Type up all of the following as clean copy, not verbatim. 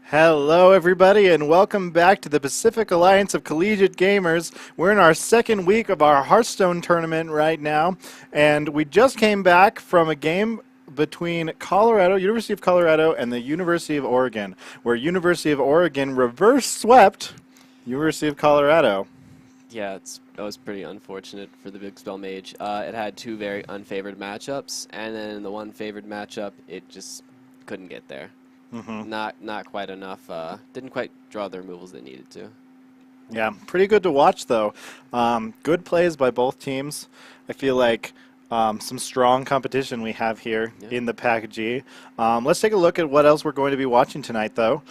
Hello, everybody, and welcome back to the Pacific Alliance of Collegiate Gamers. We're in our second week of our Hearthstone tournament right now, and we just came back from a game between University of Colorado, and the University of Oregon, where University of Oregon reverse swept University of Colorado. Yeah, that was pretty unfortunate for the Big Spell Mage. It had two very unfavored matchups, and then in the one favored matchup, it just couldn't get there. Not quite enough. Didn't quite draw the removals they needed to. Yeah, pretty good to watch, though. Good plays by both teams. I feel like some strong competition we have here in the PACG. Let's take a look at what else we're going to be watching tonight, though.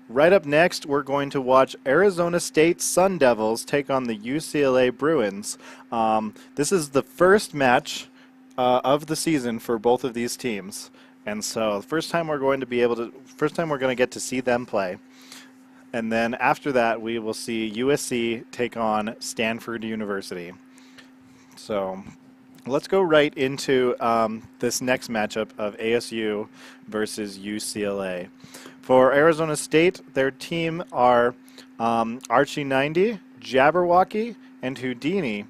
Right up next, we're going to watch Arizona State Sun Devils take on the UCLA Bruins. This is the first match of the season for both of these teams. And so the first time we're going to get to see them play. And then after that, we will see USC take on Stanford University. So let's go right into this next matchup of ASU versus UCLA. For Arizona State, their team are Archie90, Jabberwocky, and Houdini.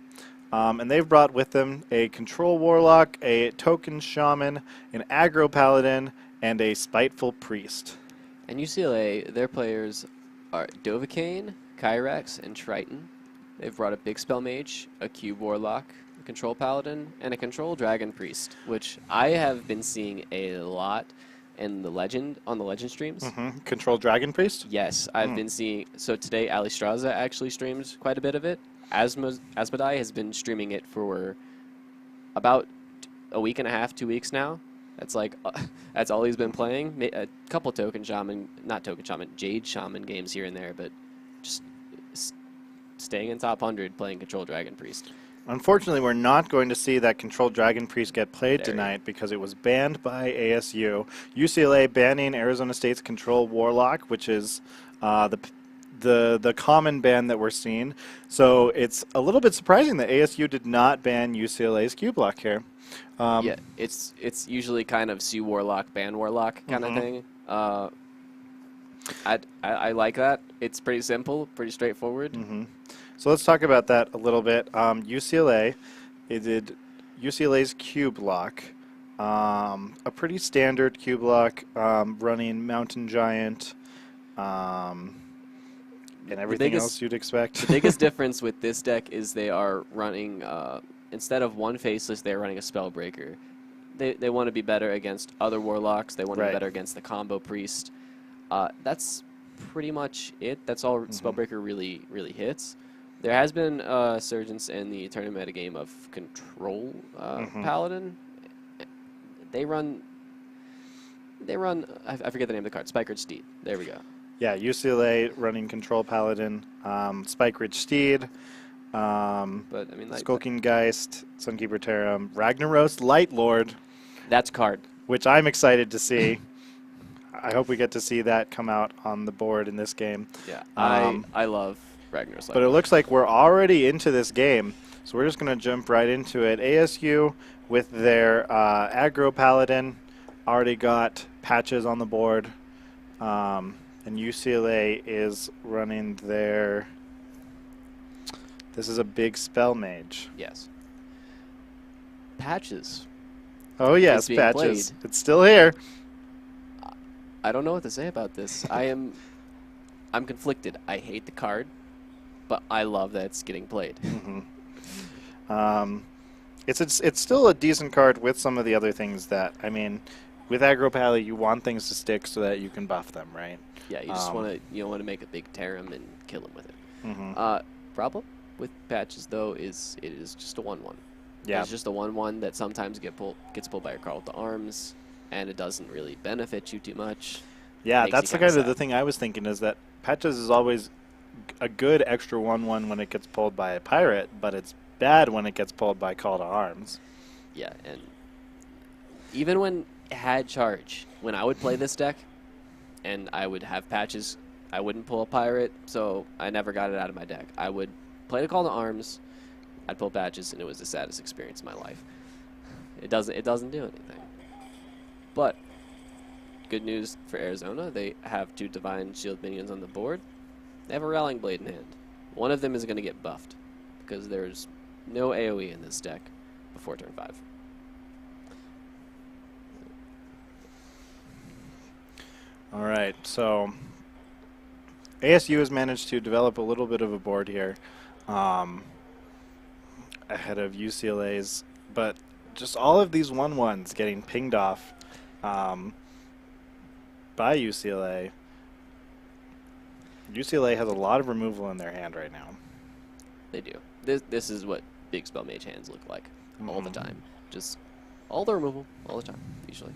And they've brought with them a Control Warlock, a Token Shaman, an Aggro Paladin, and a Spiteful Priest. And UCLA, their players are Dovahkiin, Kyrax, and Triton. They've brought a Big Spell Mage, a Cube Warlock, a Control Paladin, and a Control Dragon Priest, which I have been seeing a lot in the Legend streams. Control Dragon Priest? Yes, I've been seeing. So today, Ali Straza actually streams quite a bit of it. Asmodai has been streaming it for about a week and a half, 2 weeks now. That's that's all he's been playing. A couple Jade Shaman games here and there, but just staying in top 100 playing Control Dragon Priest. Unfortunately, we're not going to see that Control Dragon Priest get played tonight because it was banned by ASU. UCLA banning Arizona State's Control Warlock, which is the common ban that we're seeing. So it's a little bit surprising that ASU did not ban UCLA's Q block here. Yeah, it's usually kind of see Warlock, ban Warlock kind of thing. I like that. It's pretty simple, pretty straightforward. So let's talk about that a little bit. UCLA, it did UCLA's Q block, a pretty standard Q block, running Mountain Giant, and everything else you'd expect. The biggest difference with this deck is they are running, instead of one Faceless, they're running a Spellbreaker. They want to be better against other Warlocks. They want to be better against the combo Priest. That's pretty much it. That's all Spellbreaker really hits. There has been a surgence in the tournament metagame of Control Paladin. They run, I forget the name of the card, Spikered Steed. There we go. Yeah, UCLA running Control Paladin, Spike Ridge Steed, but I mean, Skulking Geist, Sunkeeper Tarim, Ragnaros Light Lord. That's card. Which I'm excited to see. I hope we get to see that come out on the board in this game. Yeah, I love Ragnaros Light But it looks like we're already into this game, so we're just going to jump right into it. ASU with their Aggro Paladin already got patches on the board. And UCLA is running their... This is a Big Spell Mage. Yes. Patches. Oh, yes, Patches. Played. It's still here. I don't know what to say about this. I'm conflicted. I hate the card, but I love that it's getting played. It's still a decent card with some of the other things that, I mean, with Aggro Pally, you want things to stick so that you can buff them, right? Yeah, you just want to make a big Tarim and kill him with it. Problem with Patches though is it is just a 1/1. Yeah, it's just a 1/1 that sometimes gets pulled by your card with the arms, and it doesn't really benefit you too much. Yeah, that's the kind of the thing I was thinking is that Patches is always a good extra 1/1 when it gets pulled by a pirate, but it's bad when it gets pulled by Call to Arms. Yeah, and even when it had charge, when I would play this deck, and I would have Patches, I wouldn't pull a pirate, so I never got it out of my deck. I would play the Call to Arms, I'd pull Patches, and it was the saddest experience of my life. It doesn't do anything. But good news for Arizona. They have 2 Divine Shield minions on the board. They have a Rallying Blade in hand. One of them is going to get buffed because there's no AoE in this deck before turn 5. All right, so ASU has managed to develop a little bit of a board here ahead of UCLA's, but just all of these 1/1s getting pinged off by UCLA. UCLA has a lot of removal in their hand right now. They do. This is what big spell mage hands look like all the time. Just all the removal all the time, usually.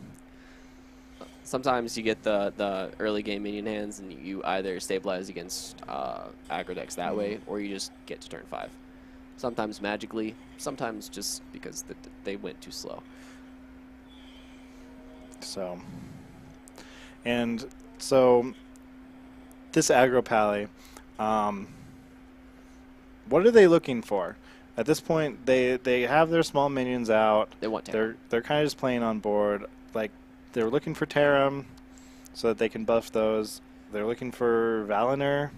Sometimes you get the early game minion hands and you either stabilize against aggro decks that way, or you just get to turn 5. Sometimes magically, sometimes just because they went too slow. So, and so this aggro pally, what are they looking for? At this point, they have their small minions out. They want Tarim. They're kind of just playing on board. Like, they're looking for Tarim so that they can buff those. They're looking for Valinor,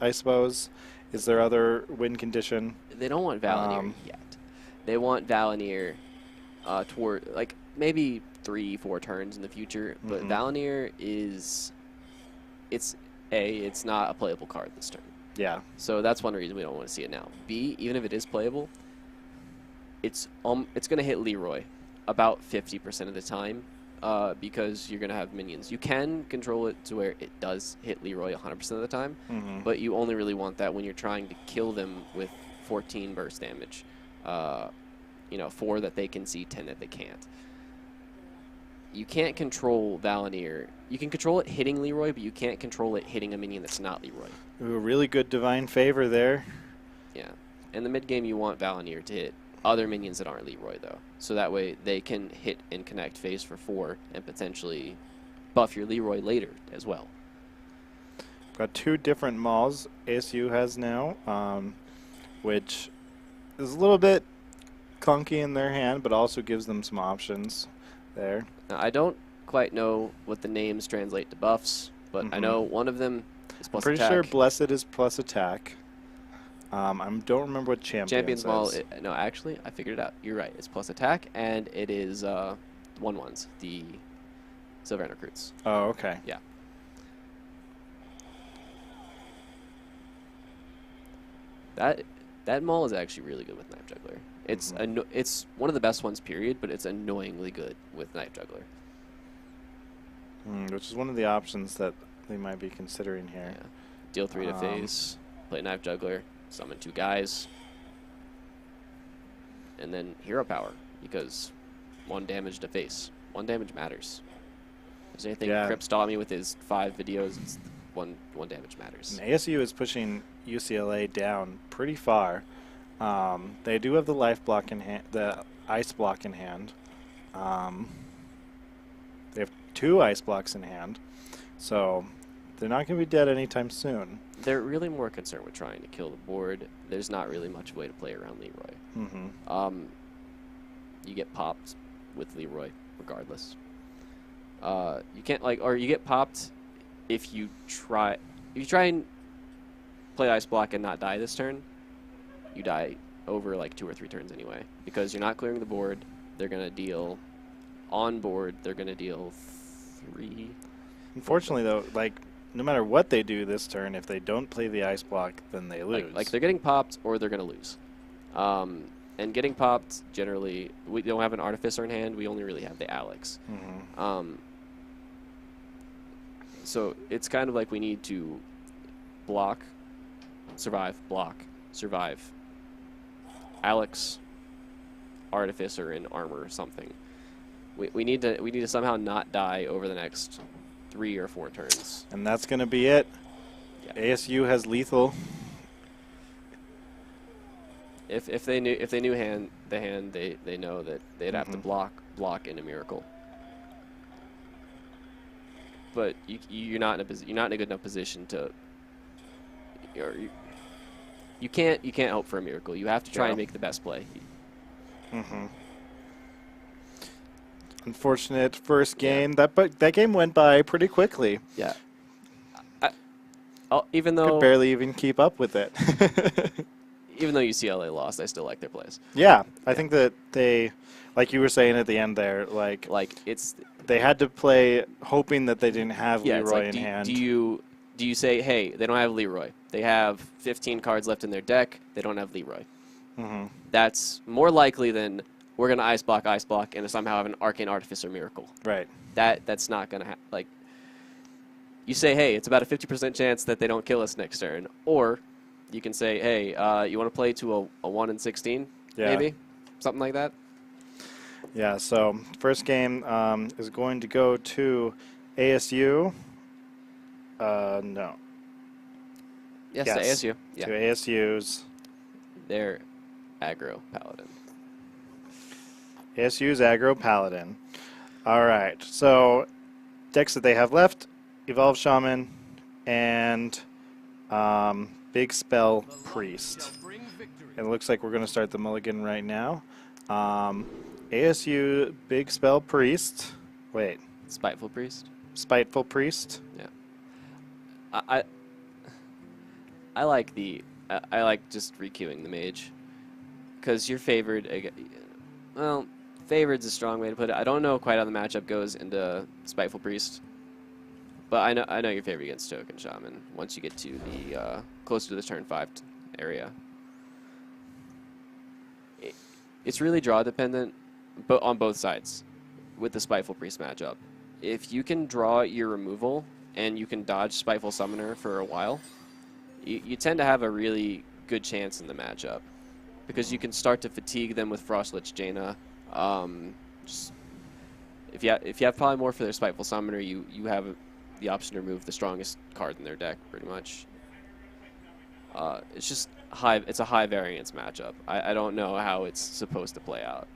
I suppose. Is there other win condition? They don't want Valinor yet. They want Valinor toward, like, maybe 3-4 turns in the future. But Valinor is, it's not a playable card this turn. Yeah. So that's one reason we don't want to see it now. B, even if it is playable, it's going to hit Leroy about 50% of the time. Because you're going to have minions. You can control it to where it does hit Leroy 100% of the time, but you only really want that when you're trying to kill them with 14 burst damage. 4 that they can see, 10 that they can't. You can't control Valinor. You can control it hitting Leroy, but you can't control it hitting a minion that's not Leroy. Ooh, a really good divine favor there. Yeah. In the mid game, you want Valinor to hit other minions that aren't Leroy, though. So that way they can hit and connect phase for 4 and potentially buff your Leroy later as well. Got 2 different mauls ASU has now, which is a little bit clunky in their hand, but also gives them some options there. Now, I don't quite know what the names translate to buffs, but I know one of them is plus Pretty attack. sure Blessed is plus attack. I don't remember what Champion's Maul. is. No, actually, I figured it out. You're right. It's plus attack, and it is 1/1s, the Sylvan Recruits. Oh, okay. Yeah. That Maul is actually really good with Knife Juggler. It's it's one of the best ones, period, but it's annoyingly good with Knife Juggler. Which is one of the options that they might be considering here. Yeah. Deal 3 to phase, play Knife Juggler, summon 2 guys, and then hero power, because 1 damage to face. 1 damage matters. If there's anything Crips taught me with his 5 videos, it's 1 damage matters. And ASU is pushing UCLA down pretty far. They do have the life block in hand, the ice block in hand. They have 2 ice blocks in hand, so they're not going to be dead anytime soon. They're really more concerned with trying to kill the board. There's not really much way to play around Leroy. You get popped with Leroy regardless. You can't or you get popped if you try and play ice block and not die this turn. You die over like 2 or 3 turns anyway, because you're not clearing the board. They're gonna deal on board. They're gonna deal 3. Unfortunately, though, no matter what they do this turn, if they don't play the ice block, then they lose. Like they're getting popped or they're gonna lose. And getting popped, generally, we don't have an Artificer in hand. We only really have the Alex. So it's kind of like we need to block, survive, block, survive. Alex, Artificer, and armor or something. We need to somehow not die over the next 3 or 4 turns. And that's going to be it. Yeah. ASU has lethal. If they knew the hand, they know that they'd have to block, and a miracle. But you're not in a good enough position to. You can't hope for a miracle. You have to try and make the best play. Unfortunate first game. That game went by pretty quickly. Yeah. Even Could though barely even keep up with it. even though UCLA lost, I still like their plays. Yeah, I think that they, like you were saying at the end there, like it's they had to play hoping that they didn't have yeah. It's Leroy like, in hand. do you say, hey, they don't have Leroy. They have 15 cards left in their deck. They don't have Leroy. Mm-hmm. That's more likely than we're gonna ice block, and somehow have an Arcane Artificer miracle. Right. That's not gonna happen. Like, you say, hey, it's about a 50% chance that they don't kill us next turn, or you can say, hey, you want to play to a 1 in 16, maybe something like that. Yeah. So first game is going to go to ASU. No. Yes, Yes, to ASU. Yeah. To ASU's. They're aggro paladin. ASU's aggro paladin. All right. So decks that they have left: Evolve Shaman and Big Spell Priest. And it looks like we're going to start the mulligan right now. ASU Big Spell Priest. Wait. Spiteful Priest. Spiteful Priest. Yeah. I like I like just requeuing the mage, because you're favored. Well, favored's a strong way to put it. I don't know quite how the matchup goes into Spiteful Priest, but I know you're favored against Token Shaman once you get to the closer to the turn 5 area. It's really draw dependent, but on both sides with the Spiteful Priest matchup. If you can draw your removal and you can dodge Spiteful Summoner for a while, you tend to have a really good chance in the matchup, because you can start to fatigue them with Frostlich Jaina. If you have Polymorph for their Spiteful Summoner, you have the option to remove the strongest card in their deck, pretty much. It's just it's a high variance matchup. I don't know how it's supposed to play out.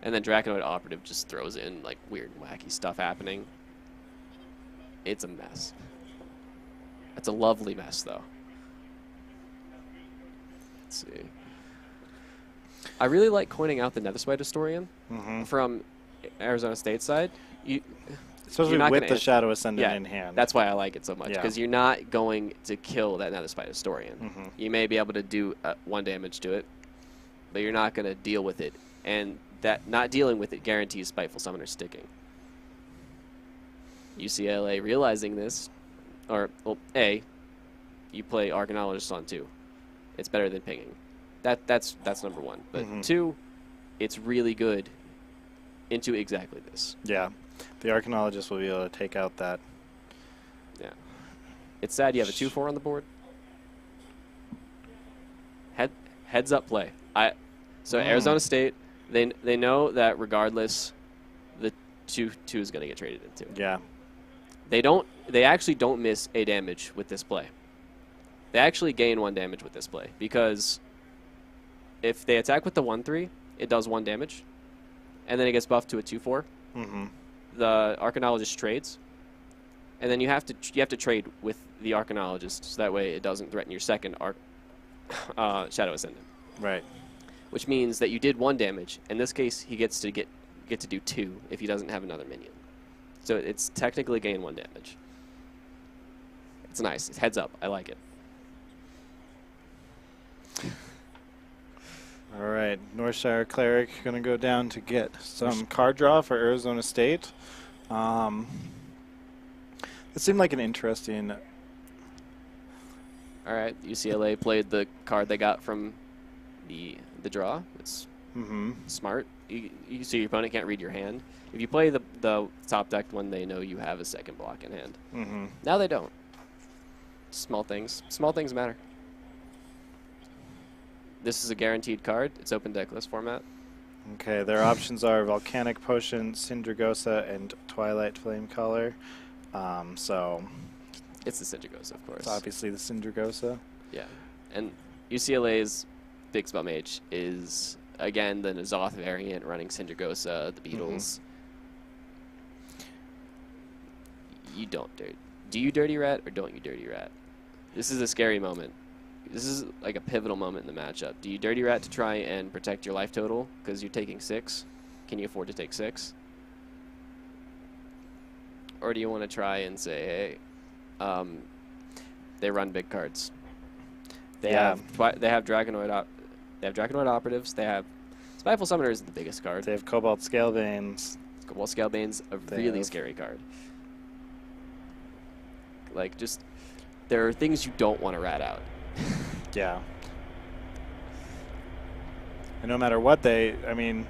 And then Draconoid Operative just throws in like weird, wacky stuff happening. It's a mess. It's a lovely mess, though. Let's see. I really like coining out the Netherspite Historian from Arizona State side. Especially with the Shadow Ascendant in hand. That's why I like it so much, because you're not going to kill that Netherspite Historian. You may be able to do 1 damage to it, but you're not going to deal with it. And that not dealing with it guarantees Spiteful Summoner sticking. UCLA realizing this, or, well, A, you play Arcanologist on 2. It's better than pinging. That's number 1. But 2, it's really good into exactly this. Yeah. The Arcanologist will be able to take out that. Yeah. It's sad you have a 2/4 on the board. Heads up play. So Arizona State, they know that regardless, the 2 is going to get traded into. Yeah. They actually don't miss a damage with this play. They actually gain 1 damage with this play, because if they attack with the 1/3, it does 1 damage, and then it gets buffed to a 2/4. The Arcanologist trades, and then you have to trade with the Arcanologist, so that way it doesn't threaten your second Shadow Ascendant. Right. Which means that you did 1 damage. In this case, he gets to do 2 if he doesn't have another minion. So it's technically gain 1 damage. It's nice. It's heads up. I like it. All right, Northshire Cleric going to go down to get some card draw for Arizona State. It seemed like an interesting... All right, UCLA played the card they got from the draw. It's smart. You see your opponent can't read your hand. If you play the top decked one, they know you have a second block in hand. Now they don't. Small things. Small things matter. This is a guaranteed card. It's open decklist format. Okay, their options are Volcanic Potion, Syndragosa, and Twilight Flamecaller. So it's the Syndragosa, of course. It's obviously the Syndragosa. Yeah, and UCLA's Big Spell Mage is, again, the N'Zoth variant running Syndragosa, the Beatles. You don't do you Dirty Rat or don't you Dirty Rat? This is a scary moment, this is like a pivotal moment in the matchup. Do you Dirty Rat to try and protect your life total because you're taking 6? Can you afford to take 6? Or do you want to try and say, hey, they run big cards. They have Dragonoid Operatives. They have Spiteful Summoner is the biggest card. They have Cobalt Scalebanes. Cobalt Scalebane's a really scary card. Like, just, there are things you don't want to rat out. Yeah. And no matter what I mean,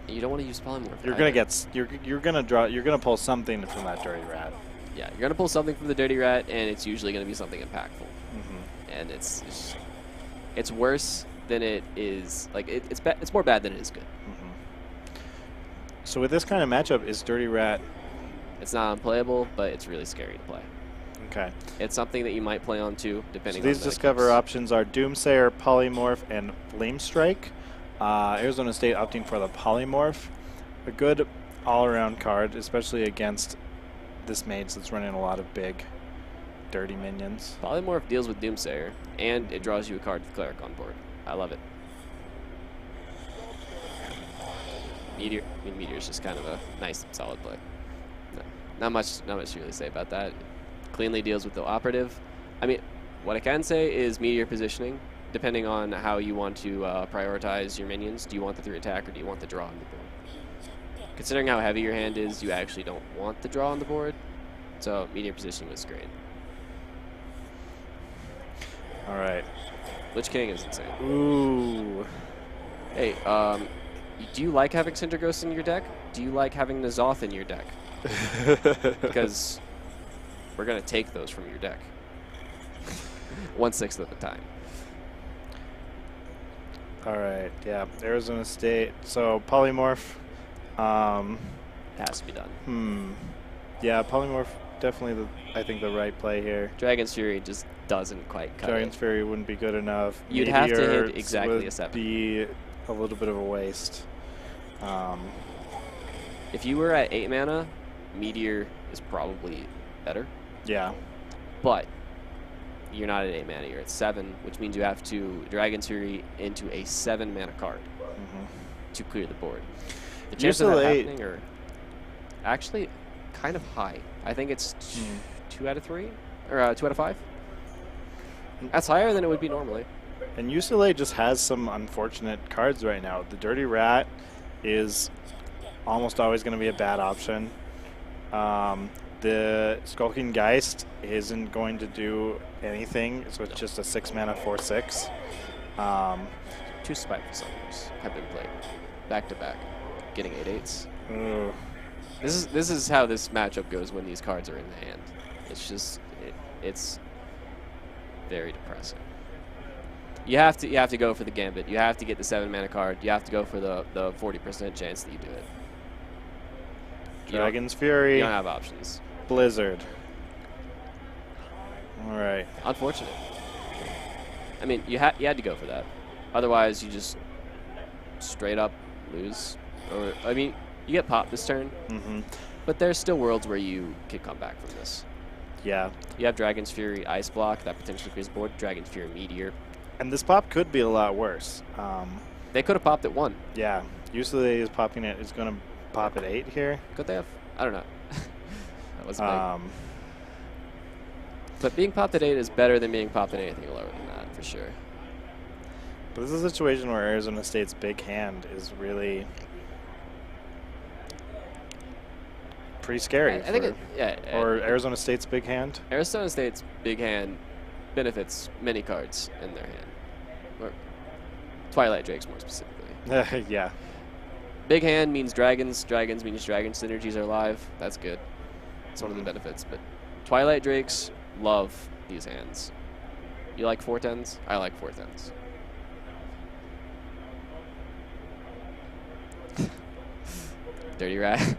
you don't want to use Polymorph. You're gonna pull something from that Dirty Rat. Yeah, you're gonna pull something from the Dirty Rat, and it's usually gonna be something impactful. And it's worse than it is. Like it's more bad than it is good. So with this kind of matchup, is Dirty Rat? It's not unplayable, but it's really scary to play. Okay. It's something that you might play on too, depending. So these discover options are Doomsayer, Polymorph, and Flame Strike. Arizona State opting for the Polymorph, a good all-around card, especially against this mage that's running a lot of big, dirty minions. Polymorph deals with Doomsayer, and it draws you a card with Cleric on board. I love it. Meteor's just kind of a nice, solid play. No, not much to really say about that. Cleanly deals with the operative. I mean, what I can say is Meteor positioning, depending on how you want to prioritize your minions. Do you want the 3 attack or do you want the draw on the board? Considering how heavy your hand is, you actually don't want the draw on the board. So Meteor positioning was great. All right. Lich King is insane. Ooh. Hey, do you like having Cinder Ghost in your deck? Do you like having N'Zoth in your deck? Because we're going to take those from your deck. 1/6 of the time. All right, yeah, Arizona State. So Polymorph. It has to be done. Yeah, Polymorph definitely I think the right play here. Dragon's Fury just doesn't quite cut Dragon's Fury wouldn't be good enough. You'd have to hit exactly a 7. Be a little bit of a waste. If you were at 8 mana, Meteor is probably better. Yeah. But you're not at 8 mana, you're at 7, which means you have to Dragon's Fury into a 7 mana card to clear the board. The chances of that happening are actually kind of high. I think it's 2 out of 3 or 2 out of 5. That's higher than it would be normally. And UCLA just has some unfortunate cards right now. The Dirty Rat is almost always going to be a bad option. The Skulking Geist isn't going to do anything, so it's just a 6 mana 4/6. 2 Spiteful Summoners have been played back to back, getting 8/8s. Ooh. This is how this matchup goes when these cards are in the hand. It's just it's very depressing. You have to go for the gambit. You have to get the 7 mana card. You have to go for the 40% chance that you do it. Dragon's Fury. You don't have options. Blizzard. All right. Unfortunate. I mean, you had to go for that. Otherwise, you just straight up lose. Or I mean, you get popped this turn. But there's still worlds where you could come back from this. Yeah. You have Dragon's Fury Ice Block that potentially clears the board. Dragon's Fury Meteor. And this pop could be a lot worse. They could have popped at 1. Yeah. UCLA is popping it. It's going to pop at 8 here. Could they have? I don't know. That was big. But being popped at 8 is better than being popped at anything lower than that, for sure. But this is a situation where Arizona State's big hand is really pretty scary. I think or Arizona State's big hand. Arizona State's big hand benefits many cards in their hand. Or Twilight Drakes more specifically. Yeah. Big hand means dragons. Dragons means dragon synergies are live. That's good. It's one of the benefits. But Twilight Drakes love these hands. You like 4/10s? I like 4/10s. Dirty Rat.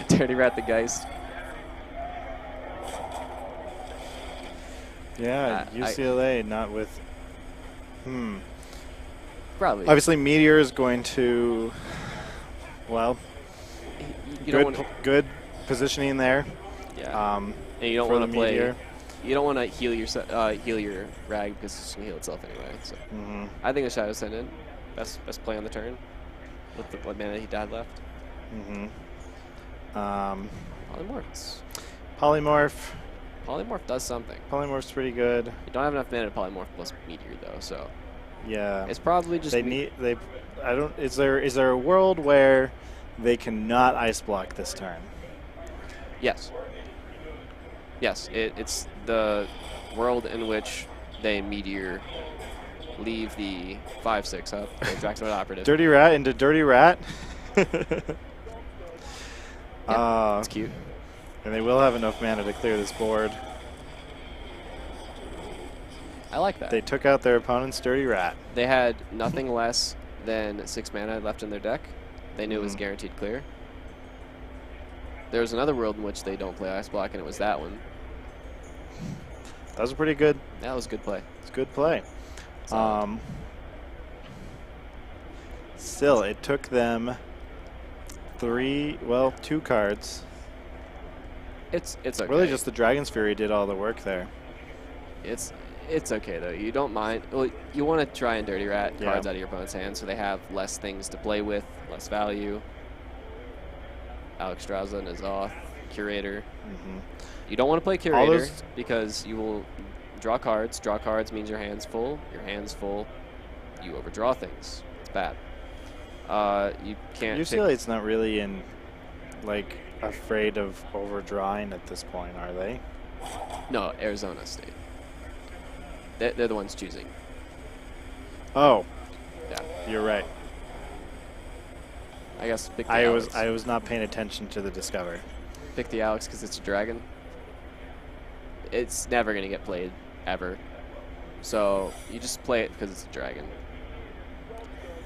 Dirty Rat the Geist. Yeah, UCLA not with... Probably. Obviously, Meteor is going to... Well, you don't want good positioning there. Yeah. And you don't want to play... Meteor. you don't want to heal your rag because it's gonna heal itself anyway. So I think the Shadow Ascendant, best play on the turn with what mana he had left. Polymorphs. Polymorph does something. Polymorph's pretty good. You don't have enough mana to polymorph plus meteor though, so yeah, it's probably just I don't. Is there a world where they cannot ice block this turn? Yes. Yes, it's the world in which they meteor, leave the 5/6 up, the Draxoid Operative. Dirty Rat into Dirty Rat. Yeah, it's cute. And they will have enough mana to clear this board. I like that. They took out their opponent's Dirty Rat. They had nothing less than 6 mana left in their deck. They knew it was guaranteed clear. There was another world in which they don't play Ice Block, and it was that one. That was pretty good. That was a good play. It's a good play. Still, it took them 2 cards. It's okay. Really just the Dragon's Fury did all the work there. It's okay though. You don't mind. Well, you want to try and Dirty Rat cards out of your opponent's hand so they have less things to play with, less value. Alexstrasza, N'Zoth, Curator. You don't want to play Curator because you will draw cards. Draw cards means your hand's full. Your hand's full. You overdraw things. It's bad. You can't. UCLA's not really afraid of overdrawing at this point, are they? No, Arizona State. They're the ones choosing. Oh. Yeah. You're right. I guess pick the Alex. I was not paying attention to the Discover. Pick the Alex because it's a dragon. It's never going to get played, ever. So you just play it because it's a dragon.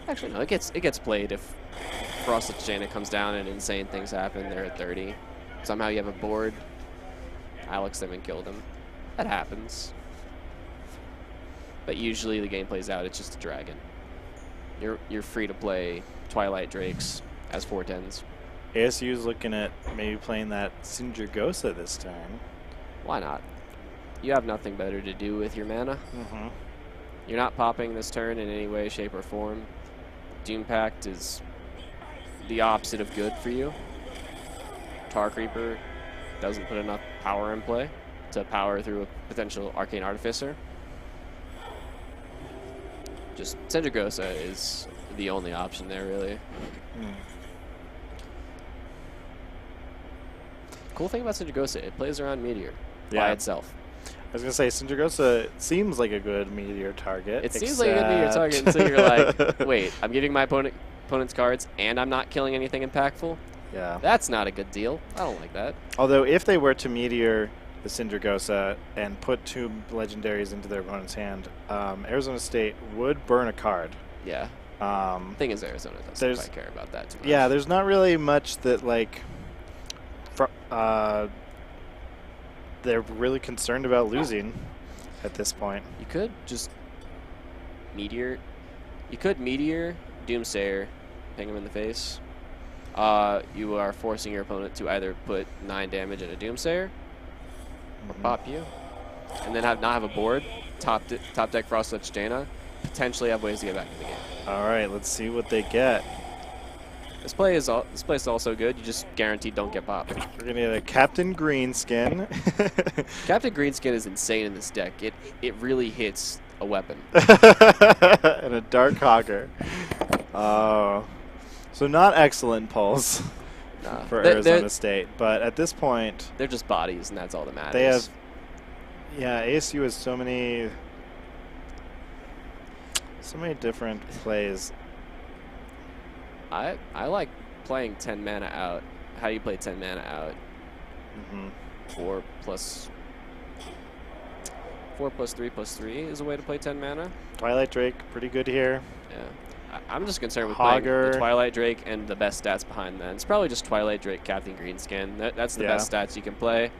Actually, no, it gets played if Frosted Jaina comes down and insane things happen. They're at 30. Somehow you have a board. Alex them and kill them. That happens. But usually the game plays out. It's just a dragon. You're free to play Twilight Drakes as 4/10s. ASU's looking at maybe playing that Sindragosa this turn. Why not? You have nothing better to do with your mana. You're not popping this turn in any way, shape, or form. Doom Pact is the opposite of good for you. Tar Creeper doesn't put enough power in play to power through a potential Arcane Artificer. Just Sindragosa is the only option there, really. Cool thing about Sindragosa, it plays around Meteor by itself. I was going to say, Sindragosa seems like a good Meteor target. It seems like a good Meteor target until you're like, wait, I'm giving my opponent's cards and I'm not killing anything impactful? Yeah. That's not a good deal. I don't like that. Although, if they were to Meteor the Sindragosa and put 2 legendaries into their opponent's hand, Arizona State would burn a card. Yeah. Thing is, Arizona doesn't quite care about that too much. Yeah, there's not really much that, they're really concerned about losing at this point. You could just Meteor. You could Meteor, Doomsayer, ping him in the face. You are forcing your opponent to either put 9 damage in a Doomsayer or pop you, and then not have a board. Top deck Frosted Jaina. Potentially have ways to get back in the game. All right, let's see what they get. This play is also good. You just guaranteed don't get popped. We're gonna get a Captain Greenskin. Captain Greenskin is insane in this deck. It really hits a weapon. And a Dark Hogger. Oh, so not excellent pulls for Arizona State, but at this point they're just bodies, and that's all that matters. They have, ASU has so many different plays. I like playing 10 mana out. How do you play 10 mana out? 4 plus 3/3 is a way to play 10 mana. Twilight Drake, pretty good here. Yeah. I'm just concerned with playing the Twilight Drake and the best stats behind that. It's probably just Twilight Drake, Captain Greenskin. That's the best stats you can play.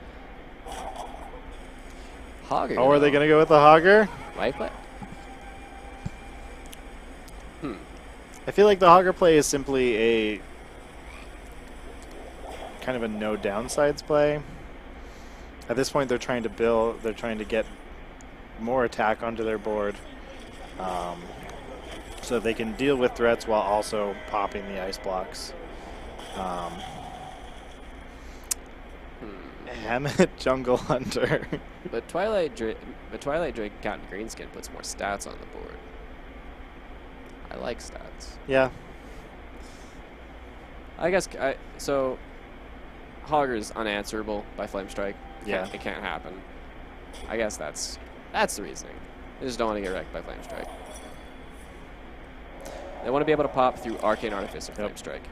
Hogger. Oh, are they going to go with the Hogger? Life play? I feel like the Hogger play is simply a kind of a no downsides play. At this point, they're trying to build. They're trying to get more attack onto their board, so they can deal with threats while also popping the ice blocks. Hammett Jungle Hunter. But Twilight Drake Captain Greenskin puts more stats on the board. I like stats. Yeah. I guess so. Hogger's unanswerable by Flame Strike. Yeah, it can't happen. I guess that's the reasoning. They just don't want to get wrecked by Flame Strike. They want to be able to pop through Arcane Artificer Flame Strike.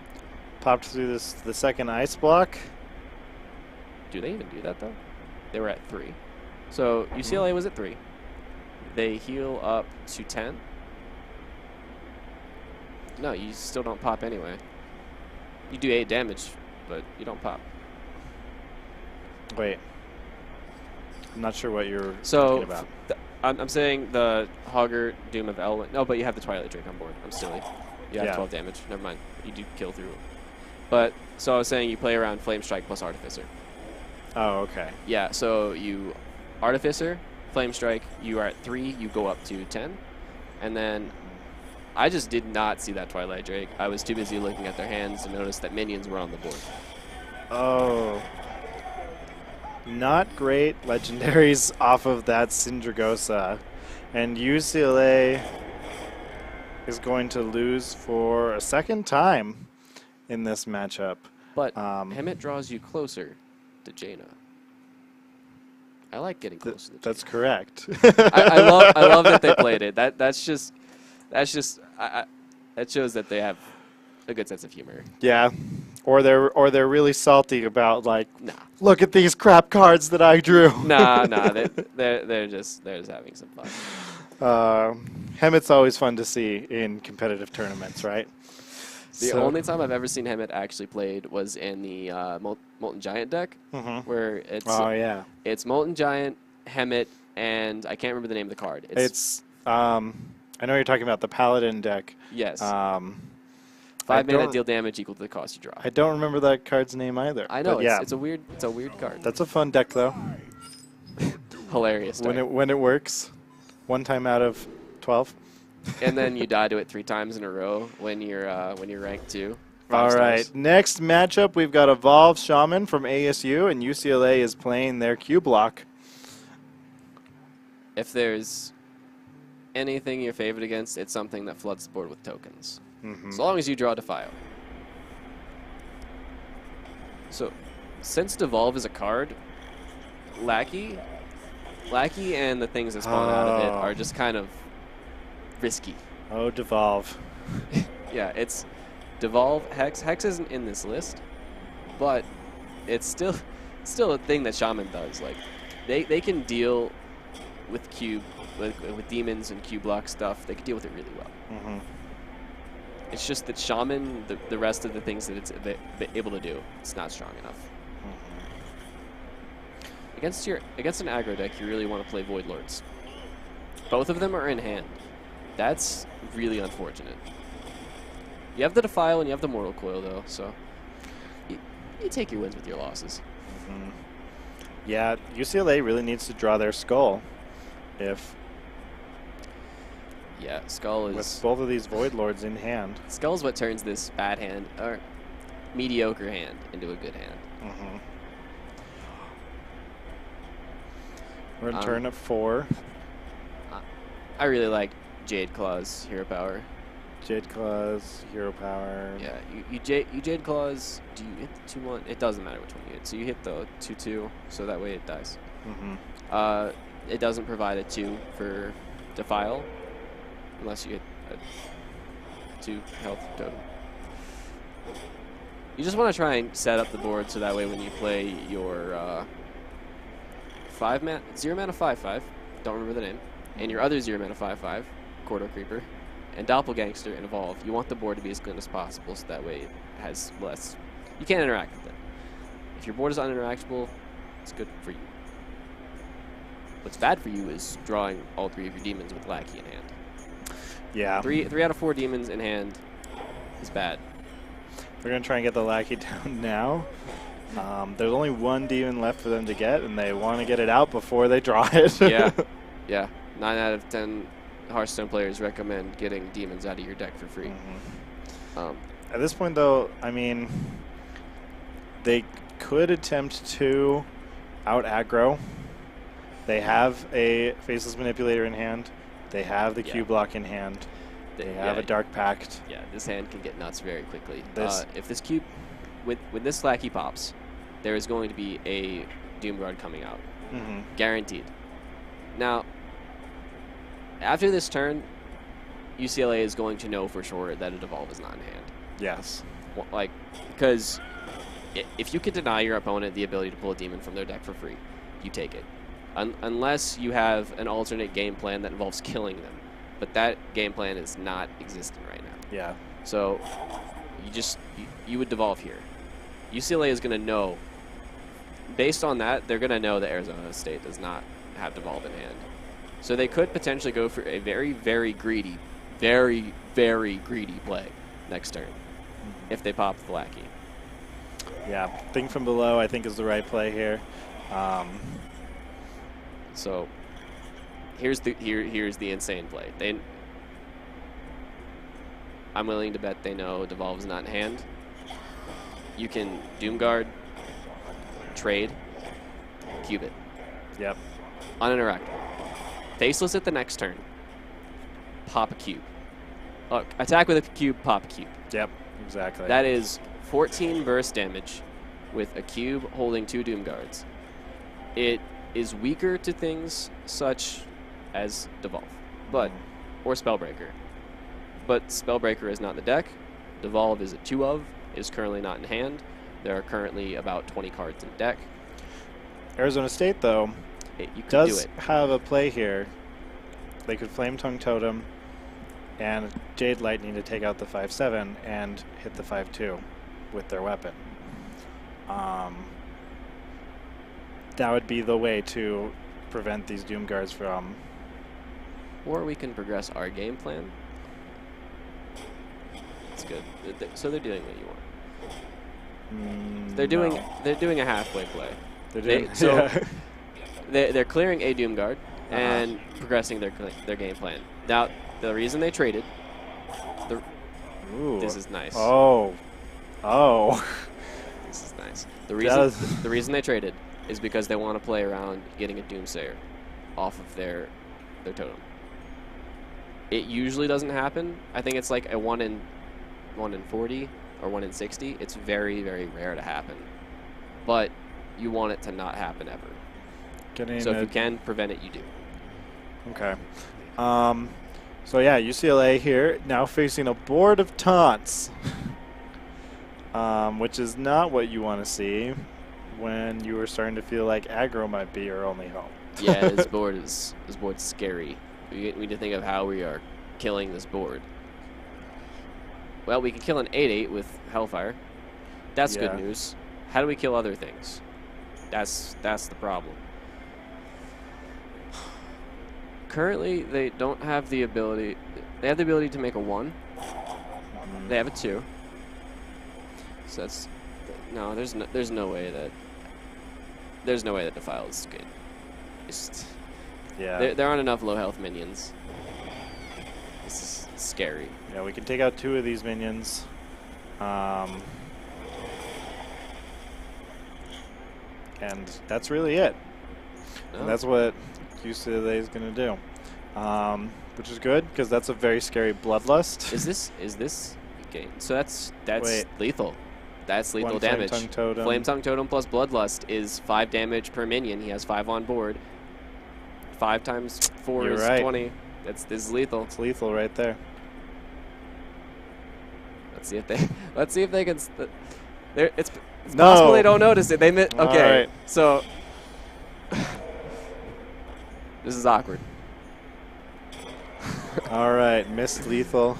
Popped through the second ice block. Do they even do that though? They were at 3. So UCLA was at 3. They heal up to 10. No, you still don't pop anyway. You do 8 damage, but you don't pop. Wait. I'm not sure what you're talking about. I'm saying the Hogger Doom of Elwyn. No, but you have the Twilight Drake on board. I'm silly. You have 12 damage. Never mind. You do kill through. But, so I was saying you play around Flame Strike plus Artificer. Oh, okay. Yeah, so you Artificer, Flame Strike, you are at 3, you go up to 10. And then I just did not see that Twilight Drake. I was too busy looking at their hands to notice that minions were on the board. Oh. Not great legendaries off of that Syndragosa. And UCLA is going to lose for a second time in this matchup. But Hemet draws you closer to Jaina. I like getting close to the Jaina. That's correct. I love that they played it. That shows that they have a good sense of humor. Yeah. Or they're really salty about, like, nah, look at these crap cards that I drew. Nah, they're just having some fun. Hemet's always fun to see in competitive tournaments, right? The only time I've ever seen Hemet actually played was in the Molten Giant deck, where it's Molten Giant, Hemet, and I can't remember the name of the card. I know you're talking about the Paladin deck. Yes. 5 mana, deal damage equal to the cost you draw. I don't remember that card's name either. I know, it's a weird card. That's a fun deck though. Hilarious deck. When it works, 1 time out of 12. And then you die to it 3 times in a row when you're ranked 2. All right, next matchup we've got Evolve Shaman from ASU, and UCLA is playing their Q block. If there's anything you're favored against, it's something that floods the board with tokens. As long as you draw Defile. So, since Devolve is a card, Lackey and the things that spawn out of it are just kind of risky. Oh, Devolve. Yeah, it's Devolve, Hex. Hex isn't in this list, but it's still a thing that Shaman does. Like, they can deal with cube, with demons and cube block stuff. They can deal with it really well. It's just that Shaman, the rest of the things that it's able to do, it's not strong enough. Against an aggro deck, you really want to play Void Lords. Both of them are in hand. That's really unfortunate. You have the Defile and you have the Mortal Coil, though, so you take your wins with your losses. Yeah, UCLA really needs to draw their Skull. Yeah, Skull is... With both of these Void Lords in hand. Skull is what turns this bad hand, or mediocre hand, into a good hand. We're in turn of 4. I really like Jade Claw's Hero Power. Jade Claws, Hero Power. Yeah, you Jade Claws, do you hit the 2-1? It doesn't matter which one you hit. So you hit the 2-2, so that way it dies. It doesn't provide a 2 for Defile, unless you hit a 2 health totem. You just want to try and set up the board so that way when you play your 0 mana 5/5, don't remember the name, and your other 0 mana 5/5, Corridor Creeper, and Doppelgangster and Evolve, you want the board to be as good as possible so that way it has less. You can't interact with it. If your board is uninteractable, it's good for you. What's bad for you is drawing all 3 of your demons with Lackey in hand. Yeah. 3 out of 4 demons in hand is bad. We're going to try and get the Lackey down now. There's only one demon left for them to get, and they want to get it out before they draw it. Yeah. Yeah. 9 out of 10 Hearthstone players recommend getting demons out of your deck for free. At this point, though, I mean, they could attempt to out-aggro. They have a Faceless Manipulator in hand. They have the Q block in hand. They have a Dark Pact. Yeah, this hand can get nuts very quickly. This if this cube, when this Lackey pops, there is going to be a Doomguard coming out. Guaranteed. Now, after this turn, UCLA is going to know for sure that a Devolve is not in hand. Yes. Like, because if you can deny your opponent the ability to pull a demon from their deck for free, you take it. Unless you have an alternate game plan that involves killing them. But that game plan is not existent right now. Yeah. So you would devolve here. UCLA is going to know. Based on that, they're going to know that Arizona State does not have devolve in hand. So they could potentially go for a very, very greedy play next turn if they pop the Lackey. Yeah, Thing from Below I think is the right play here. So here's the insane play. I'm willing to bet they know Devolve is not in hand. You can Doomguard, trade, cube it. Yep. Uninteractable. Faceless at the next turn. Pop a cube. Attack with a cube, pop a cube. Yep, exactly. That is 14 burst damage with a cube holding 2 Doomguards. It is weaker to things such as Devolve, or Spellbreaker. But Spellbreaker is not in the deck. Devolve is a 2 of, is currently not in hand. There are currently about 20 cards in the deck. Arizona State, though, does have a play here. They could Flame Tongue Totem and Jade Lightning to take out the 5/7 and hit the 5/2 with their weapon. That would be the way to prevent these Doomguards from... Or we can progress our game plan. That's good. So they're doing what you want. They're doing a halfway play. They're clearing a Doomguard and progressing their game plan. Now, the reason they traded... This is nice. Oh. This is nice. The reason they traded is because they want to play around getting a Doomsayer off of their totem. It usually doesn't happen. I think it's like a 1 in 40 or 1 in 60. It's very, very rare to happen. But you want it to not happen ever. So if you can prevent it, you do. Okay. So yeah, UCLA here now facing a board of taunts, which is not what you want to see when you are starting to feel like aggro might be your only hope. Yeah, this board's scary. We need to think of how we are killing this board. Well, we can kill an 8/8 with Hellfire. That's good news. How do we kill other things? That's the problem. Currently, they don't have the ability. They have the ability to make a 1. They have a 2. So that's no. There's no way that. There's no way that Defile is good. There aren't enough low health minions. This is scary. Yeah, we can take out 2 of these minions. And that's really it. No. And that's what UCLA is going to do. Which is good, because that's a very scary Bloodlust. Is this game? So that's lethal. That's lethal 1 damage. Flame Tongue Totem. Flame Tongue Totem plus Bloodlust is 5 damage per minion. He has 5 on board. 5 times 4 is 20. This is lethal. It's lethal right there. Let's see if they can. It's possible they don't notice it. Okay, right. So this is awkward. All right, missed lethal.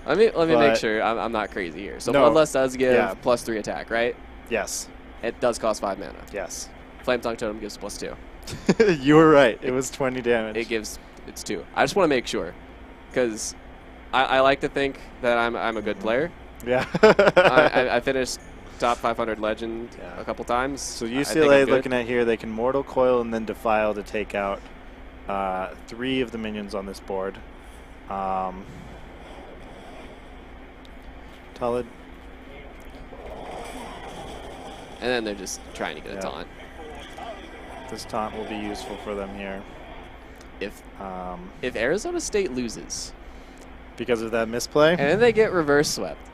Let me make sure I'm not crazy here. So Bloodlust does give +3 attack, right? Yes. It does cost 5 mana. Yes. Flame Tongue Totem gives +2. You were right. It was 20 damage. It's 2. I just want to make sure, because I like to think that I'm a good player. Yeah. I finished top 500 legend a couple times. So UCLA looking at here, they can Mortal Coil and then Defile to take out 3 of the minions on this board. Tulid. And then they're just trying to get a taunt. This taunt will be useful for them here. If Arizona State loses. Because of that misplay? And then they get reverse swept.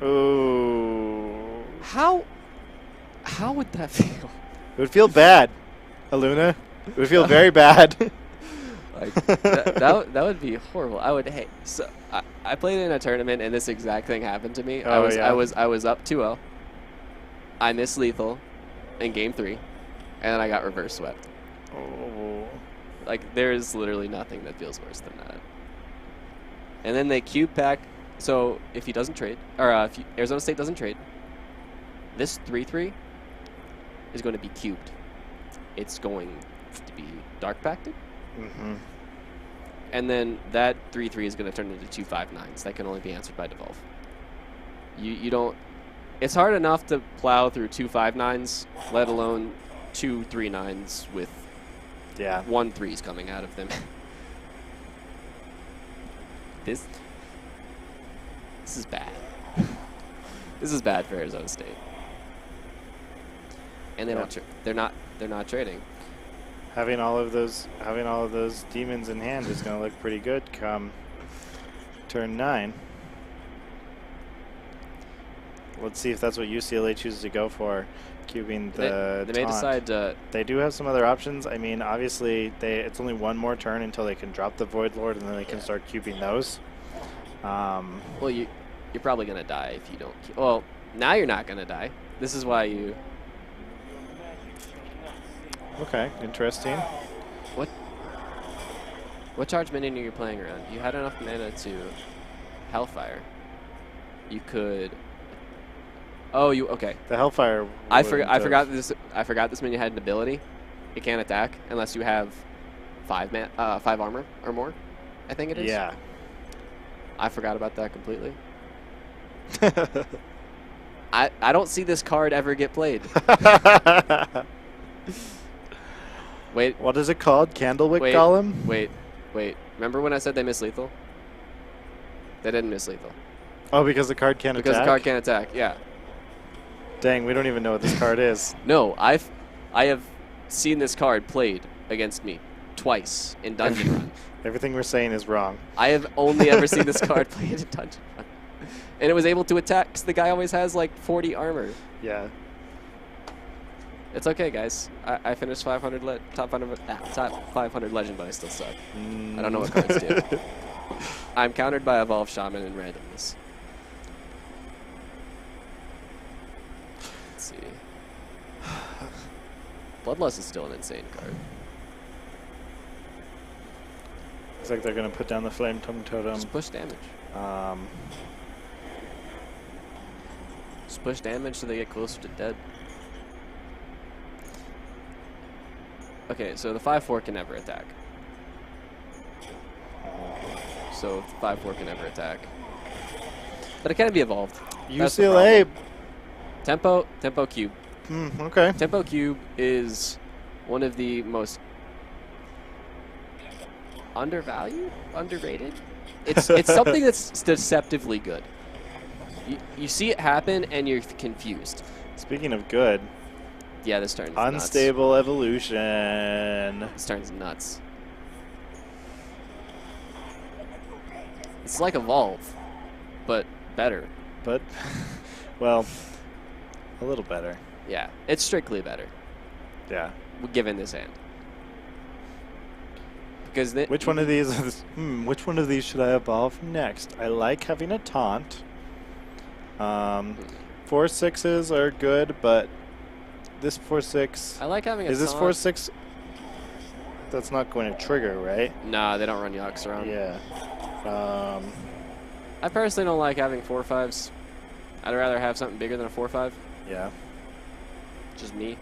Ooh. How would that feel? It would feel bad, Aluna. It would feel very bad. Like that would be horrible. I would hate. So I played in a tournament and this exact thing happened to me. Oh, I was up 2-0. I missed lethal in game 3, and then I got reverse swept. Oh. Like there's literally nothing that feels worse than that. And then they cube pack. So if he doesn't trade, or if Arizona State doesn't trade, this 3-3 is going to be cubed. It's going to be dark packed. Mm-hmm. And then that 3-3 is going to turn into 2 5/9s. That can only be answered by devolve. You don't. It's hard enough to plow through 2 5/9s, let alone 2 3/9s with 1 3s coming out of them. This is bad. This is bad for Arizona State. And they don't. They're not trading. Having all of those demons in hand is going to look pretty good come turn 9. Let's see if that's what UCLA chooses to go for, cubing the They may decide to. They do have some other options. I mean, obviously, it's only one more turn until they can drop the Void Lord, and then they can start cubing those. Well, you're probably going to die if you don't. Well, now you're not going to die. This is why you. Okay, interesting. What charge minion are you playing around? You had enough mana to Hellfire. You could. Oh, okay. The Hellfire. I forgot this minion had an ability. It can't attack unless you have 5 armor or more. I think it is. Yeah. I forgot about that completely. I don't see this card ever get played. Wait. What is it called? Candlewick Golem? Wait. Remember when I said they miss lethal? They didn't miss lethal. Oh, because the card can't attack? Because the card can't attack, yeah. Dang, we don't even know what this card is. No, I have seen this card played against me twice in Dungeon Run. Everything we're saying is wrong. I have only ever seen this card played in Dungeon Run. And it was able to attack because the guy always has like 40 armor. Yeah. It's okay, guys. I finished top 500 legend, but I still suck. I don't know what cards do. I'm countered by Evolve Shaman and randomness. Let's see. Bloodlust is still an insane card. Looks like they're going to put down the Flame Totem. Just push damage. Just push damage so they get closer to dead. Okay, so the 5/4 can never attack. So the 5/4 can never attack. But it can be evolved. UCLA. Tempo Cube. Okay. Tempo Cube is one of the most underrated. It's something that's deceptively good. You see it happen and you're confused. Speaking of good. Yeah, this turns Unstable nuts. Evolution. This turns nuts. It's like Evolve, but better. But, well, a little better. Yeah, it's strictly better. Yeah. Given this hand. Because which one of these which one of these should I evolve next? I like having a taunt. 4/6s are good, but this 4/6. I like having a taunt. Is this 4/6? That's not going to trigger, right? Nah, they don't run Yaks around. Yeah. I personally don't like having 4/5s. I'd rather have something bigger than a 4/5. Yeah. Just me.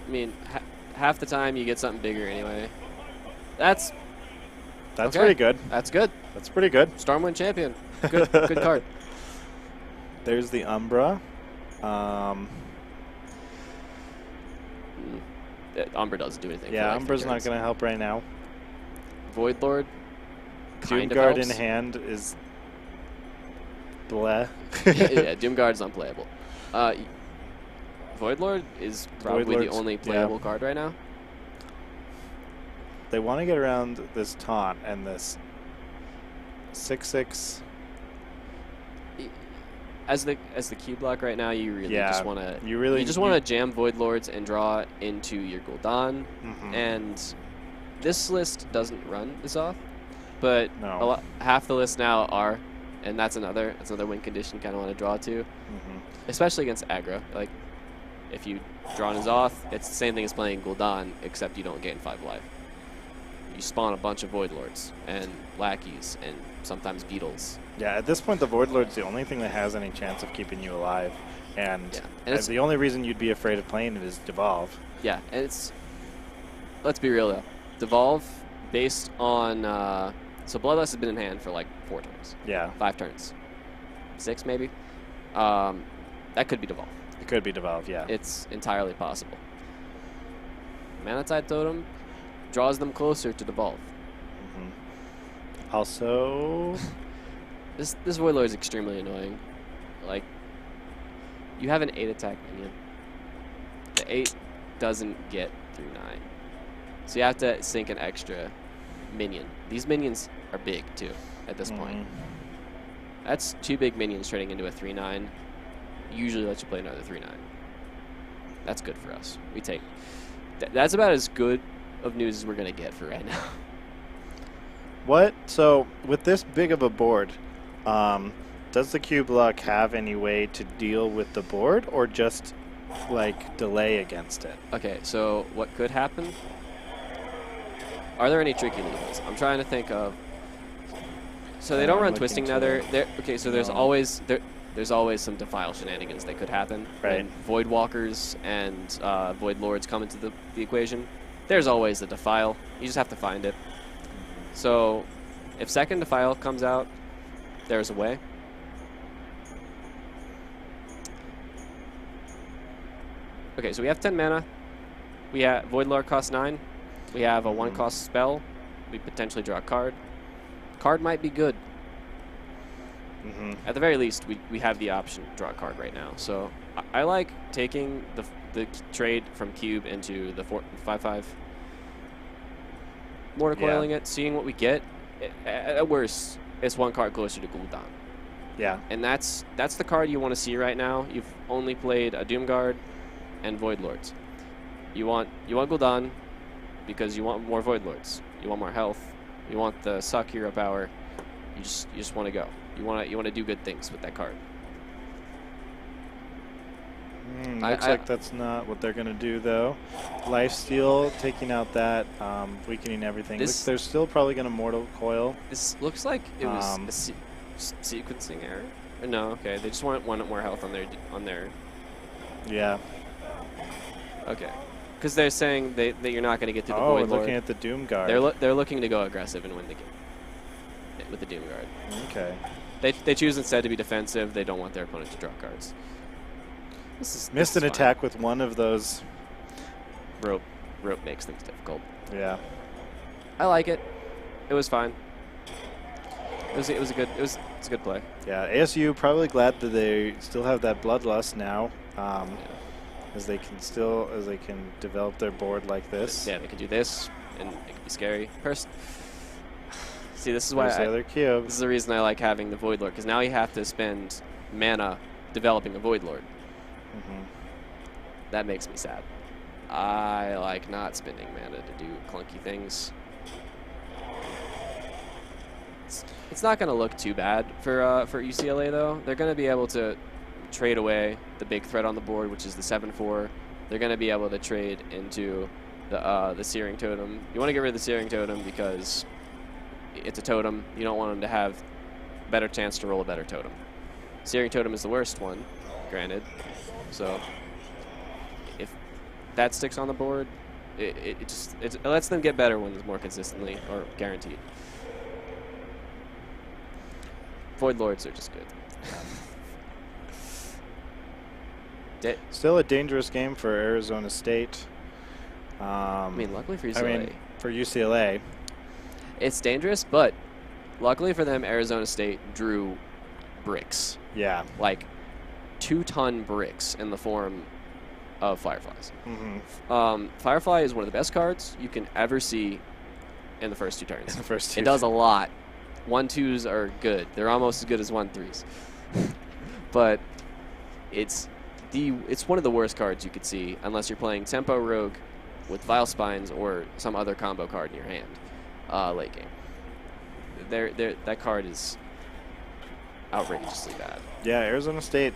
I mean, half the time you get something bigger anyway. That's That's Okay. pretty good. That's good. That's pretty good. Stormwind champion. Good, good card. There's the Umbra. Umbra doesn't do anything. Yeah, for like Umbra's 3 not turns. going to help right now. Void Lord. Kind of Doomguard in helps. hand is bleh. Yeah, Doomguard's unplayable. Void Lord is probably the Lord's- only yeah. playable card right now. They want to get around this taunt and this 6/6. As the Q block right now, you really Yeah, just want to you just want to jam Void Lords and draw into your Gul'dan. Mhm. And this list doesn't run this off, but No. half the list now are, and that's another win condition you kind of want to draw to, especially against aggro. Like if you draw an Zoth, it's the same thing as playing Gul'dan, except you don't gain 5 life. You spawn a bunch of Void Lords and lackeys and sometimes beetles. Yeah, at this point, the Void Lord's the only thing that has any chance of keeping you alive. And, Yeah, and it's- the only reason you'd be afraid of playing it is Devolve. Yeah, and it's, let's be real though, Devolve based on so Bloodlust has been in hand for like 4 turns, Yeah, 5 turns, 6 maybe. That could be Devolve. it could be Devolve, yeah. It's entirely possible. Mana Tide Totem draws them closer to Devolve. Also, This Void Lord is extremely annoying. Like, you have an 8 attack minion. The 8 doesn't get through 9. So you have to sink an extra minion. These minions are big too at this point. That's 2 big minions trading into a 3/9. Usually lets you play another 3/9. That's good for us. We take that's about as good of news as we're gonna get for right now. what? So, with this big of a board, does the Q block have any way to deal with the board, or just like delay against it? Okay, so what could happen? Are there any tricky lethals? I'm trying to think of. So they don't I'm run looking Twisting to Nether. it. Okay, so there's No. always some Defile shenanigans that could happen. Right. When Void Walkers and Void Lords come into the equation, there's always a Defile. You just have to find it. So if second Defile comes out, there's a way. Okay, so we have 10 mana. We have Void Lord costs 9. We have a 1-cost spell. We potentially draw a card. Card might be good. At the very least, we have the option to draw a card right now. So I like taking the trade from Cube into the 5/5. Mortar Coiling it, seeing what we get. At worst, it's 1 card closer to Gul'dan. Yeah. And that's the card you want to see right now. You've only played a Doomguard and Void Lords. You want Gul'dan because you want more Void Lords. You want more health. You want the suck hero power. You just want to go. You want to do good things with that card. Looks like that's not what they're going to do, though. Lifesteal, taking out that, weakening everything. This- They're still probably going to Mortal Coil. This looks like it was a sequencing error. No, okay. They just want more health on their. Yeah. Okay. Because they're saying that you're not going to get to the Oh, we're Void Lord. looking at the Doomguard. They're looking to go aggressive and win the game with the Doomguard. Okay. They choose instead to be defensive. They don't want their opponent to draw cards. Missed an attack with one of those. Rope makes things difficult. Yeah. I like it. It was fine. It's a good play. Yeah. ASU probably glad that they still have that Bloodlust now, as they can develop their board like this. Yeah, they can do this, and it can be scary. See, this is why There's the other cube. this is the reason I like having the Void Lord, because now you have to spend mana developing a Void Lord. That makes me sad. I like not spending mana to do clunky things. It's not going to look too bad for UCLA, though. They're going to be able to trade away the big threat on the board, which is the 7/4. They're going to be able to trade into the Searing Totem. You want to get rid of the Searing Totem because it's a totem. You don't want them to have a better chance to roll a better totem. Searing Totem is the worst one, granted. So if that sticks on the board, it lets them get better ones more consistently, or guaranteed. Void Lords are just good. Still a dangerous game for Arizona State. I mean, luckily for UCLA. I mean, for UCLA. It's dangerous, but luckily for them, Arizona State drew bricks. Yeah. Like 2-ton bricks in the form of Fireflies. Mm-hmm. Firefly is one of the best cards you can ever see in the first 2 turns. The first 2 It does a lot. 1/2s are good. They're almost as good as 1/3s. But it's one of the worst cards you could see unless you're playing Tempo Rogue with Vile Spines or some other combo card in your hand late game. That card is outrageously bad. Yeah, Arizona State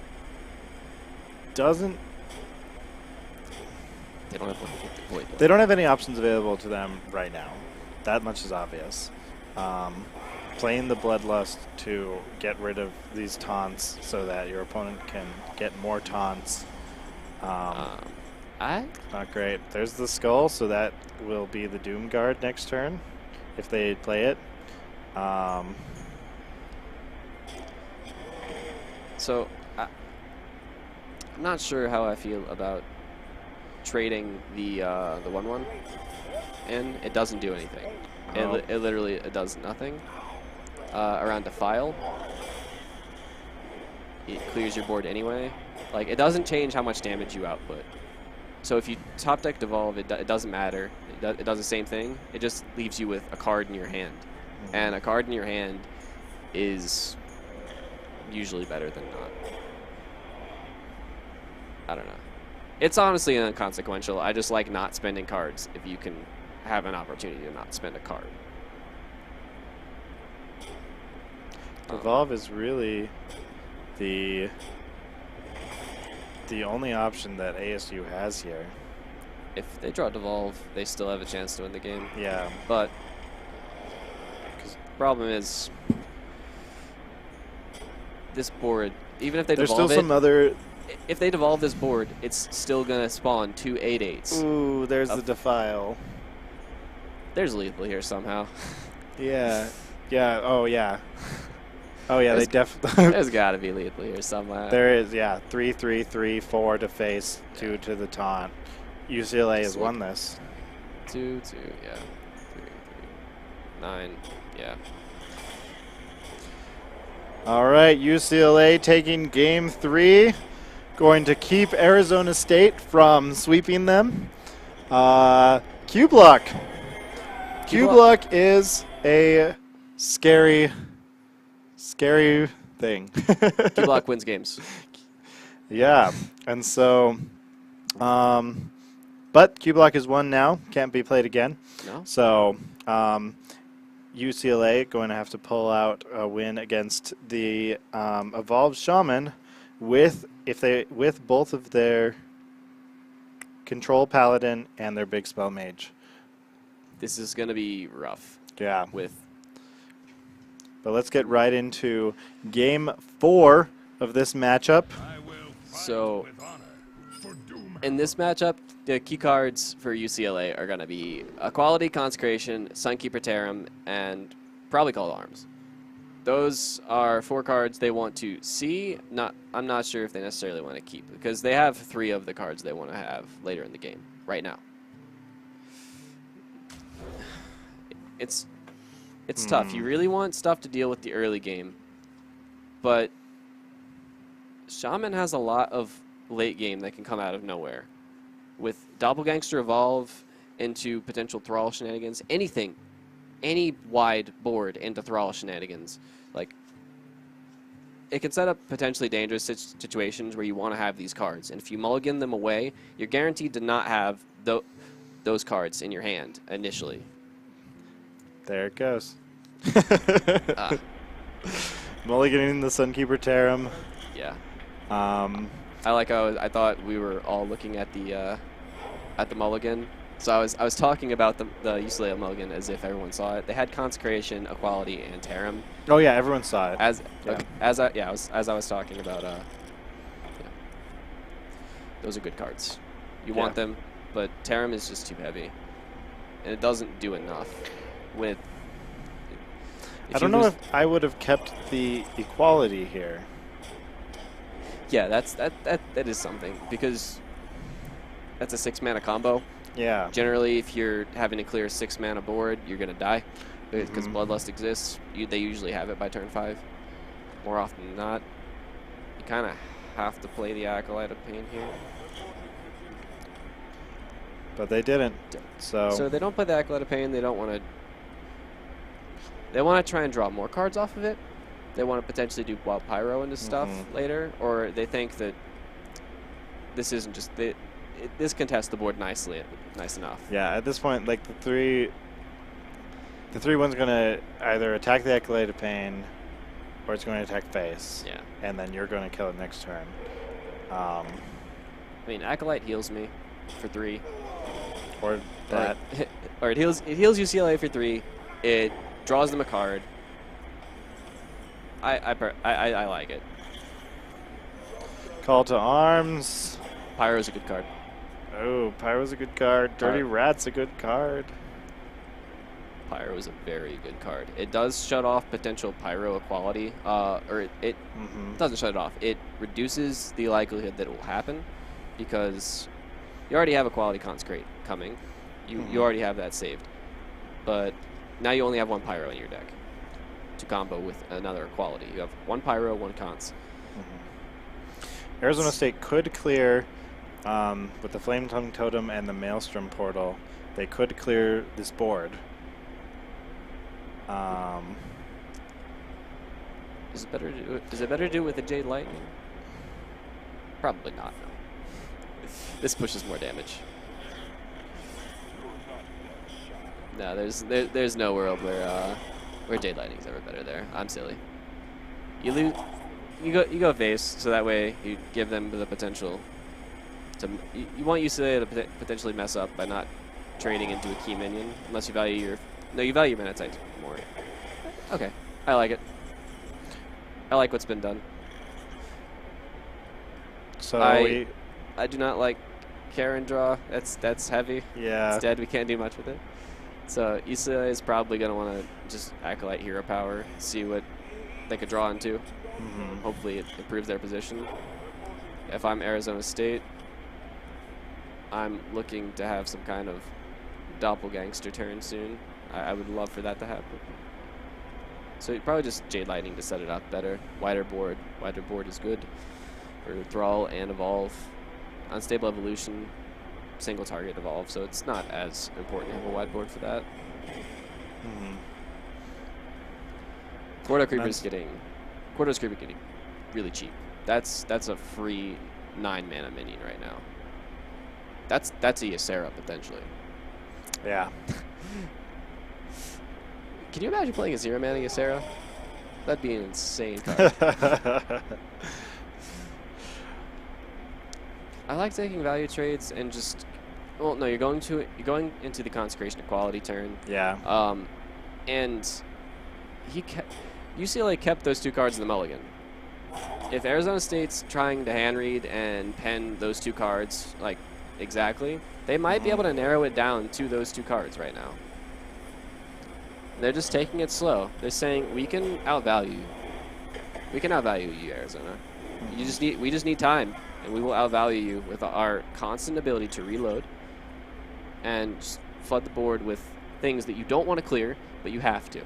doesn't. They don't have Void. They don't have any options available to them right now. That much is obvious. Playing the Bloodlust to get rid of these taunts so that your opponent can get more taunts. Not great. There's the Skull, so that will be the Doom Guard next turn if they play it. So I'm not sure how I feel about trading the 1/1, and it doesn't do anything. Oh. It literally does nothing. Around Defile, it clears your board anyway. Like, it doesn't change how much damage you output. So if you top deck Devolve, it doesn't matter. It does the same thing. It just leaves you with a card in your hand. Mm-hmm. And a card in your hand is usually better than not. I don't know. It's honestly inconsequential. I just like not spending cards if you can have an opportunity to not spend a card. Devolve is really the only option that ASU has here. If they draw Devolve, they still have a chance to win the game. Yeah. But the problem is this board, even if they There's devolve still some other... If they devolve this board, it's still going to spawn 2 8/8s. Ooh, there's the Defile. There's lethal here somehow. Yeah. Yeah. Oh, yeah. Oh, yeah, they definitely... There's got to be lethal here somehow. There is, yeah. 3, 3, 3, 4 to face, 2 to the taunt. UCLA has won this. 2, 2, yeah. 3, 3, 9, yeah. All right, UCLA taking game 3. Going to keep Arizona State from sweeping them. Q-Block. Q-Block is a scary thing. Q-Block wins games. Yeah, and so, but Q-Block is won now. Can't be played again. No. So, UCLA going to have to pull out a win against the Evolved Shaman with both of their Control Paladin and their Big Spell Mage. This is going to be rough. Yeah. But let's get right into game 4 of this matchup. So, in this matchup, the key cards for UCLA are going to be Equality, Consecration, Sunkeeper Tarim, and probably Call to Arms. Those are 4 cards they want to see. I'm not sure if they necessarily want to keep, because they have 3 of the cards they want to have later in the game, right now. It's tough. You really want stuff to deal with the early game, but Shaman has a lot of late game that can come out of nowhere. With Doppelgangster Evolve into potential Thrall shenanigans, any wide board into Thrall shenanigans, like, it can set up potentially dangerous situations where you want to have these cards, and if you mulligan them away, you're guaranteed to not have those cards in your hand initially. There it goes. Mulliganing the Sunkeeper Tarim. Yeah. I thought we were all looking at the mulligan. So I was talking about the UCLA mulligan as if everyone saw it. They had Consecration, Equality, and Tarim. Oh yeah, everyone saw it. As I was talking about those are good cards. You want them, but Tarim is just too heavy, and it doesn't do enough with. I don't know if I would have kept the equality here. Yeah, that is something, because that's a 6-mana combo. Yeah. Generally, if you're having to clear a 6-mana board, you're going to die because Bloodlust exists. They usually have it by turn 5. More often than not, you kind of have to play the Acolyte of Pain here. But they didn't. So they don't play the Acolyte of Pain. They don't want to. They want to try and draw more cards off of it. They want to potentially do Wild Pyro into stuff later, or they think that this isn't just this contests the board nice enough. Yeah, at this point, like the 3/1's gonna either attack the Acolyte of Pain, or it's going to attack face. Yeah. And then you're going to kill it next turn. I mean, Acolyte heals me for 3. Or that. Or it heals UCLA for 3. It draws them a card. I like it. Call to Arms. Pyro's a good card. Oh, Pyro's a good card. Dirty Rat's a good card. Pyro is a very good card. It does shut off potential Pyro equality, or it doesn't shut it off. It reduces the likelihood that it will happen, because you already have Equality Consecrate coming. You already have that saved, but now you only have 1 Pyro in your deck to combo with another Equality. You have 1 Pyro, 1 Cons. Arizona State could clear with the Flame Tongue Totem and the Maelstrom Portal. They could clear this board. Is it better to do it with the Jade Lightning? Probably not. No. This pushes more damage. No, there's no world where Jade Lightning's ever better there. I'm silly. You lose. You go face, so that way you give them the potential to. You want UCLA to potentially mess up by not trading into a key minion, unless you value your. No, you value mana types more. Okay, I like it. I like what's been done. So I do not like Karen draw. That's heavy. Yeah. It's dead. We can't do much with it. So UCLA is probably going to want to just Acolyte Hero Power, see what they could draw into. Hopefully it improves their position. If I'm Arizona State, I'm looking to have some kind of doppelgangster turn soon. I would love for that to happen. So you'd probably just Jade Lightning to set it up better. Wider board. Wider board is good for Thrall and Evolve. Unstable Evolution, single target Evolve, so it's not as important to have a wide board for that. Corridor Creeper's getting really cheap. That's a free 9-mana minion right now. That's a Ysera potentially. Yeah. Can you imagine playing a 0-mana Ysera? That'd be an insane card. I like taking value trades and just. Well, no, you're going into the Consecration Equality turn. Yeah. And UCLA kept those 2 cards in the mulligan. If Arizona State's trying to hand read and pen those 2 cards like exactly, they might be able to narrow it down to those 2 cards right now. They're just taking it slow. They're saying we can outvalue you. We can outvalue you, Arizona. We just need time, and we will outvalue you with our constant ability to reload and just flood the board with things that you don't want to clear, but you have to.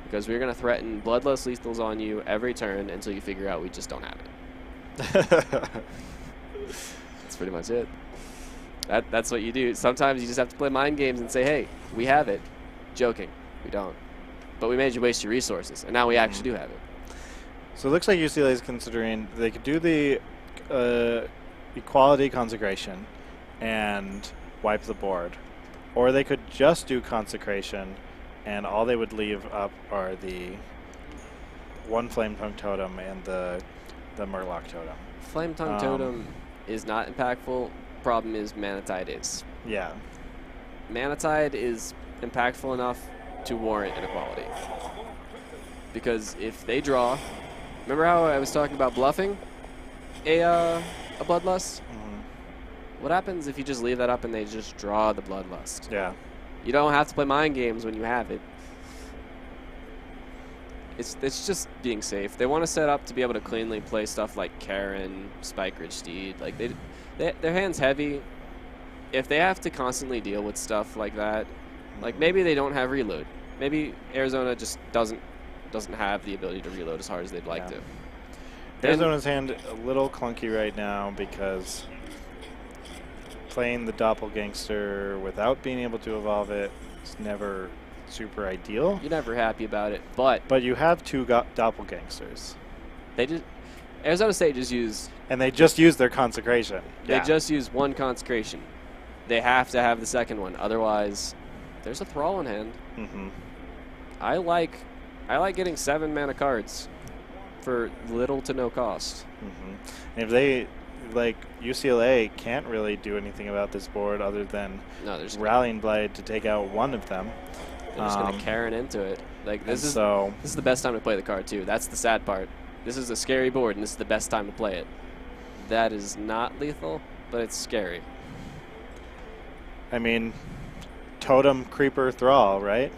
Because we're going to threaten Bloodlust Lethals on you every turn until you figure out we just don't have it. That's pretty much it. That's what you do. Sometimes you just have to play mind games and say, hey, we have it. Joking. We don't. But we made you waste your resources, and now we actually do have it. So it looks like UCLA is considering they could do the Equality Consecration and wipe the board. Or they could just do Consecration, and all they would leave up are the 1 Flame Tongue Totem and the Murloc Totem. Flame Tongue Totem is not impactful. Problem is Mana Tide is. Yeah. Mana Tide is impactful enough to warrant an equality. Because if they draw, remember how I was talking about bluffing a Bloodlust? What happens if you just leave that up and they just draw the Bloodlust? Yeah. You don't have to play mind games when you have it. It's just being safe. They want to set up to be able to cleanly play stuff like Karen, Spike Ridge Steed. Like their hand's heavy. If they have to constantly deal with stuff like that, like maybe they don't have reload. Maybe Arizona just doesn't have the ability to reload as hard as they'd like to. Arizona's hand a little clunky right now because playing the Doppelgangster without being able to evolve it is never super ideal. You're never happy about it, but you have two Doppelgangsters. Arizona State just used, and they just used their consecration. They just used one consecration. They have to have the second one, otherwise, there's a thrall in hand. Mm-hmm. I like getting 7 mana cards for little to no cost. Mm-hmm. And if they, like, UCLA can't really do anything about this board other than Rallying Blade to take out one of them. They're just going to Karen into it. Like this is the best time to play the card too. That's the sad part. This is a scary board, and this is the best time to play it. That is not lethal, but it's scary. I mean, Totem, Creeper, Thrall, right?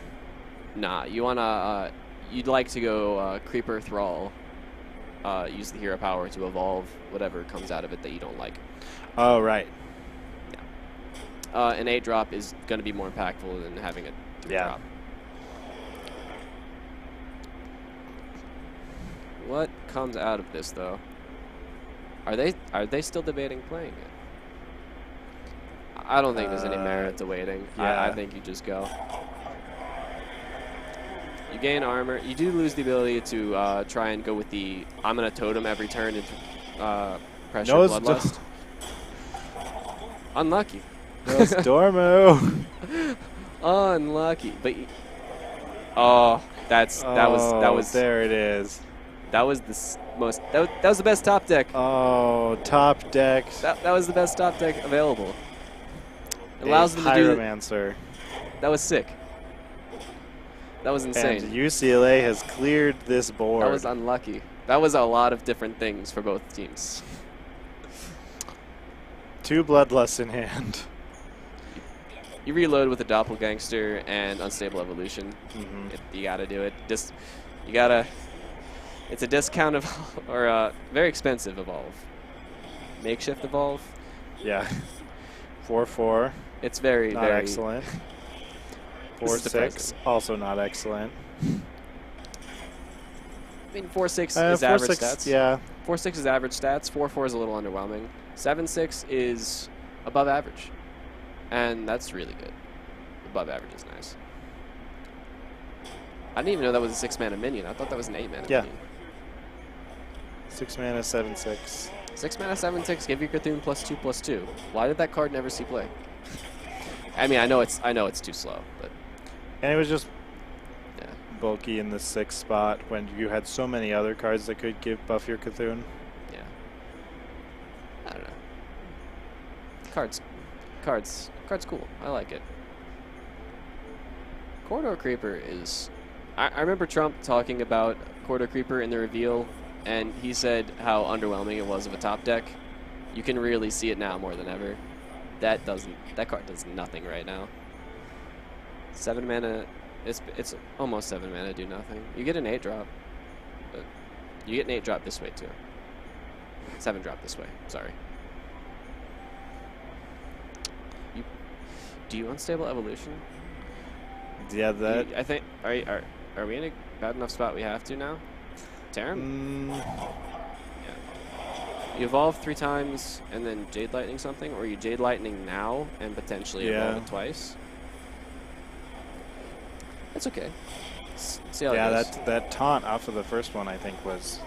Nah, you wanna you'd like to go Creeper, Thrall. Use the hero power to evolve whatever comes out of it that you don't like. Oh, right. Yeah. An 8-drop is going to be more impactful than having a 3-drop. What comes out of this, though? Are they still debating playing it? I don't think there's any merit to waiting. Yeah. I think you just go. You gain armor. You do lose the ability to try and go with the I'm going to totem every turn into pressure bloodlust. Unlucky. Dormo. Unlucky. But that was there it is. That was that was the best top deck. Oh, top deck. That was the best top deck available. It allows them to do Pyromancer. That was sick. That was insane. And UCLA has cleared this board. That was unlucky. That was a lot of different things for both teams. 2 Bloodlusts in hand. You reload with a Doppelgangster and Unstable Evolution. Mm-hmm. You gotta do it. You gotta. It's a discount or a very expensive evolve. Makeshift evolve. Yeah. 4/4. It's very not excellent. 4/6 also not excellent. I mean, 4/6 is average stats. Yeah. 4/6 is average stats. 4/4 is a little underwhelming. 7/6 is above average, and that's really good. Above average is nice. I didn't even know that was a 6-mana minion. I thought that was an 8-mana minion. 6 mana, 7/6. 6 mana, 7/6. Give your Cthulhu +2/+2. Why did that card never see play? I mean, I know it's too slow, but. And it was just bulky in the 6th spot when you had so many other cards that could buff your Cthulhu. Yeah. I don't know. Cards cool. I like it. Corridor Creeper is. I remember Trump talking about Corridor Creeper in the reveal, and he said how underwhelming it was of a top deck. You can really see it now more than ever. That card does nothing right now. 7 mana, it's almost 7 mana, do nothing. You get an 8-drop, but you get an 8-drop this way too. 7-drop this way. Sorry. Do you Unstable Evolution? Yeah, that. I think are we in a bad enough spot we have to now? Terran? Yeah. You evolve 3 times and then Jade Lightning something, or you Jade Lightning now and potentially evolve it twice. That's okay. See how it goes. that taunt off of the first one I think was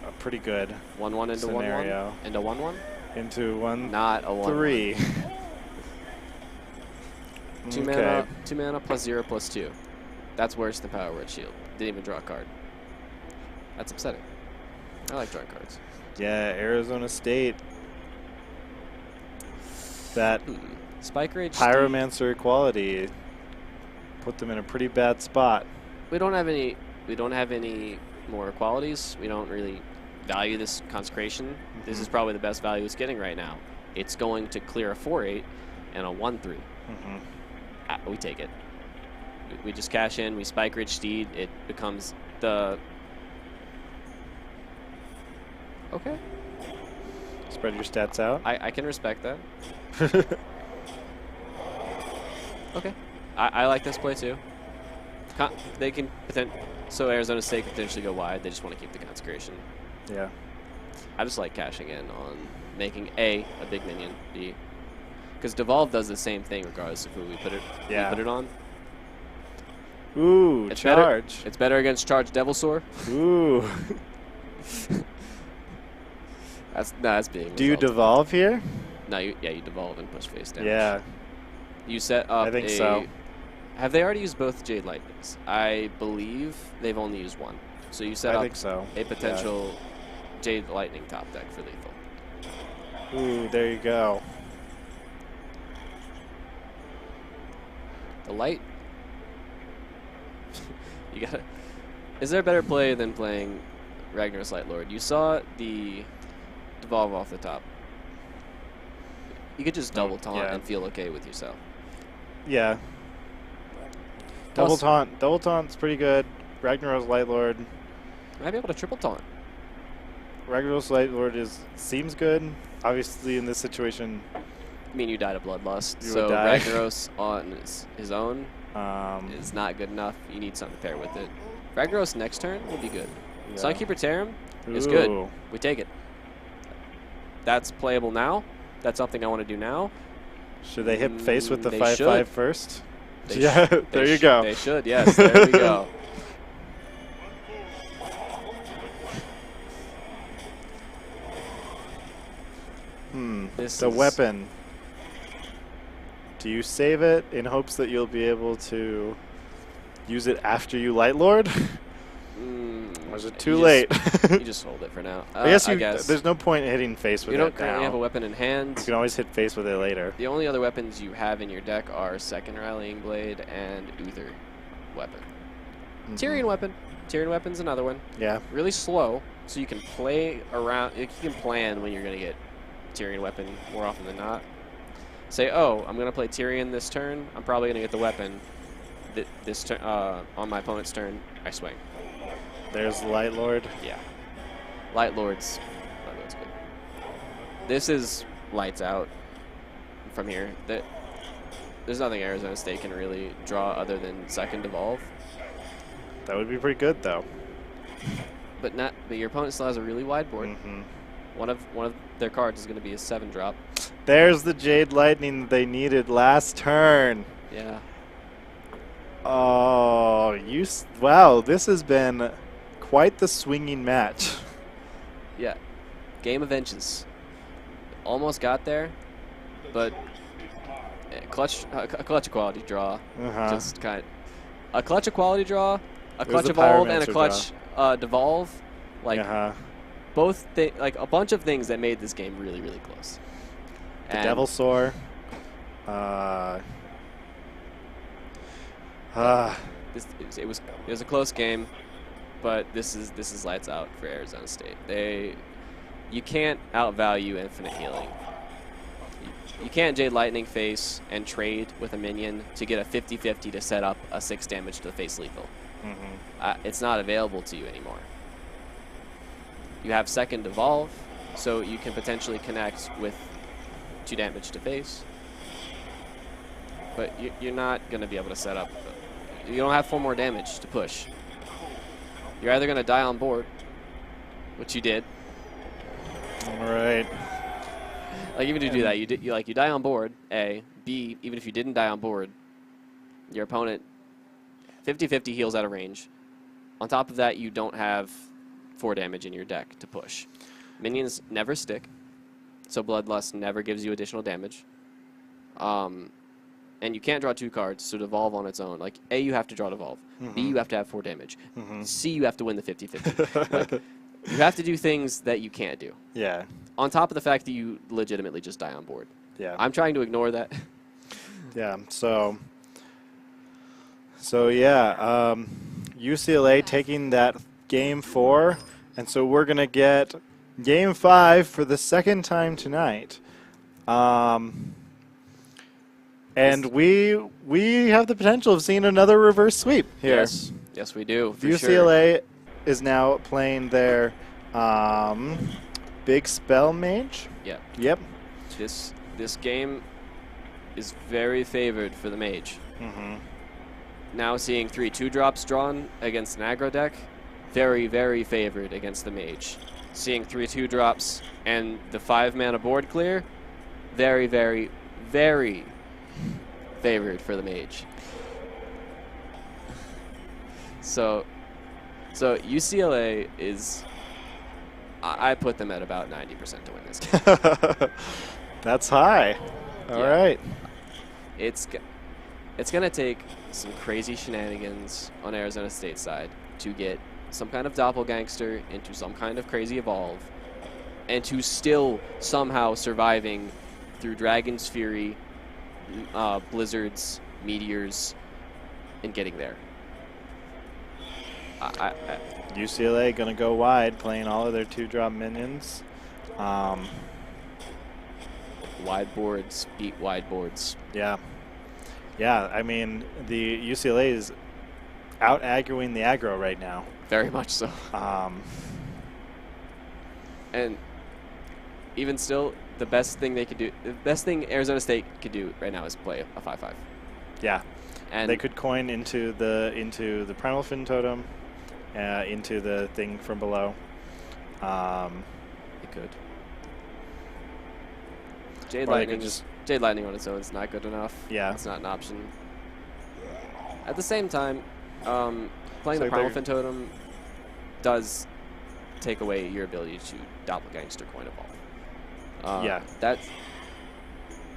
a pretty good 1/1 into scenario. 1/1 into 1/1 into 1. Not a 1/3. 2 mana, 2 mana +0/+2. That's worse than Power Word Shield. Didn't even draw a card. That's upsetting. I like drawing cards. Yeah, Arizona State. That Spike Rage Pyromancer quality put them in a pretty bad spot. We don't have any more qualities. We don't really value this consecration. Mm-hmm. This is probably the best value it's getting right now. It's going to clear a 4/8 and a 1/3. We take it. We just cash in. We Spike Ridge Steed. It becomes the... Okay. Spread your stats out. I can respect that. Okay. I like this play too. They can so Arizona State could potentially go wide. They just want to keep the consecration. Yeah. I just like cashing in on making a big minion, B, because Devolve does the same thing regardless of who we put it on. Ooh, it's charge. It's better against Charge Devilsaur. Ooh. That's being. Do you devolve here? No, you devolve and push face down. Yeah. You set up. I think so. Have they already used both Jade Lightnings? I believe they've only used one. So you set up a potential Jade Lightning top deck for lethal. Ooh, there you go. The light. You gotta. Is there a better play than playing Ragnar's Light Lord? You saw the devolve off the top. You could just double taunt and feel okay with yourself. Yeah. Double taunt's pretty good. Ragnar's Light Lord. Might be able to triple taunt. Ragnar's Light Lord seems good. Obviously, in this situation, I mean, you died of Bloodlust, so Ragnaros on his own is not good enough. You need something to pair with it. Ragnaros next turn will be good. Yeah. Sunkeeper Tarim is good. We take it. That's playable now. That's something I want to do now. Should they hit face with the 5/5 first? There you go. They should, yes. There we go. The weapon. Do you save it in hopes that you'll be able to use it after you Light Lord? Or is it too late? You just hold it for now. I guess there's no point in hitting face with it now. You don't currently have a weapon in hand. You can always hit face with it later. The only other weapons you have in your deck are Second Rallying Blade and Uther weapon. Tyrion weapon. Tyrion weapon's another one. Yeah. Really slow, so you can play around. You can plan when you're going to get Tyrion weapon more often than not. Say, oh, I'm going to play Tyrion this turn. I'm probably going to get the weapon this turn on my opponent's turn. I swing. There's Light Lord. Yeah. Light Lord's good. This is lights out from here. There's nothing Arizona State can really draw other than second evolve. That would be pretty good though. But your opponent still has a really wide board. One of their cards is going to be a 7-drop. There's the Jade Lightning that they needed last turn. Yeah. Oh, wow, this has been quite the swinging match. Yeah. Game of inches. Almost got there, but a clutch quality draw. Just kind of a clutch of quality draw, a clutch evolve, and a clutch devolve. Like both like a bunch of things that made this game really, really close. The Devilsaur. It was a close game, but this is lights out for Arizona State. You can't outvalue infinite healing. You can't Jade Lightning face and trade with a minion to get a 50-50 to set up a 6 damage to the face lethal. It's not available to you anymore. You have second evolve, so you can potentially connect with 2 damage to face. But you're not going to be able to set up. You don't have 4 more damage to push. You're either going to die on board, which you did. All right. Like even to do that, you die on board. A, B. Even if you didn't die on board, your opponent 50-50 heals out of range. On top of that, you don't have 4 damage in your deck to push. Minions never stick, so Bloodlust never gives you additional damage. And you can't draw 2 cards, so devolve on its own. Like, A, you have to draw devolve. B, you have to have 4 damage. C, you have to win the 50-50. Like, you have to do things that you can't do. Yeah. On top of the fact that you legitimately just die on board. Yeah. I'm trying to ignore that. Yeah, so yeah, UCLA taking that game 4, and so we're going to get game 5 for the second time tonight. And we have the potential of seeing another reverse sweep here. Yes, we do. For UCLA is now playing their big spell mage. Yeah. Yep. This game is very favored for the mage. Mm-hmm. Now seeing 3 2-drops drawn against an aggro deck, very, very favored against the mage. Seeing 3 2-drops and the 5-mana board clear, very, very, very favored for the mage. So UCLA is, I put them at about 90% to win this game. That's high. All right. It's going to take some crazy shenanigans on Arizona State's side to get some kind of doppelgangster into some kind of crazy evolve, and to still somehow surviving through Dragon's Fury, blizzards, meteors, and getting there. UCLA going to go wide, playing all of their 2-drop minions. Wide boards beat wide boards. Yeah. Yeah, I mean, the UCLA is out-aggroing the aggro right now. Very much so. And even still, the best thing they could do, the best thing Arizona State could do right now is play a 5/5. Yeah. And they could coin into the Primal Fin Totem, into the thing from below. They could. Jade Or they Lightning, could just Jade Lightning on its own is not good enough. Yeah. It's not an option. At the same time, playing So the Primal Fin Totem does take away your ability to Doppelgangster Coin Evolve. Yeah.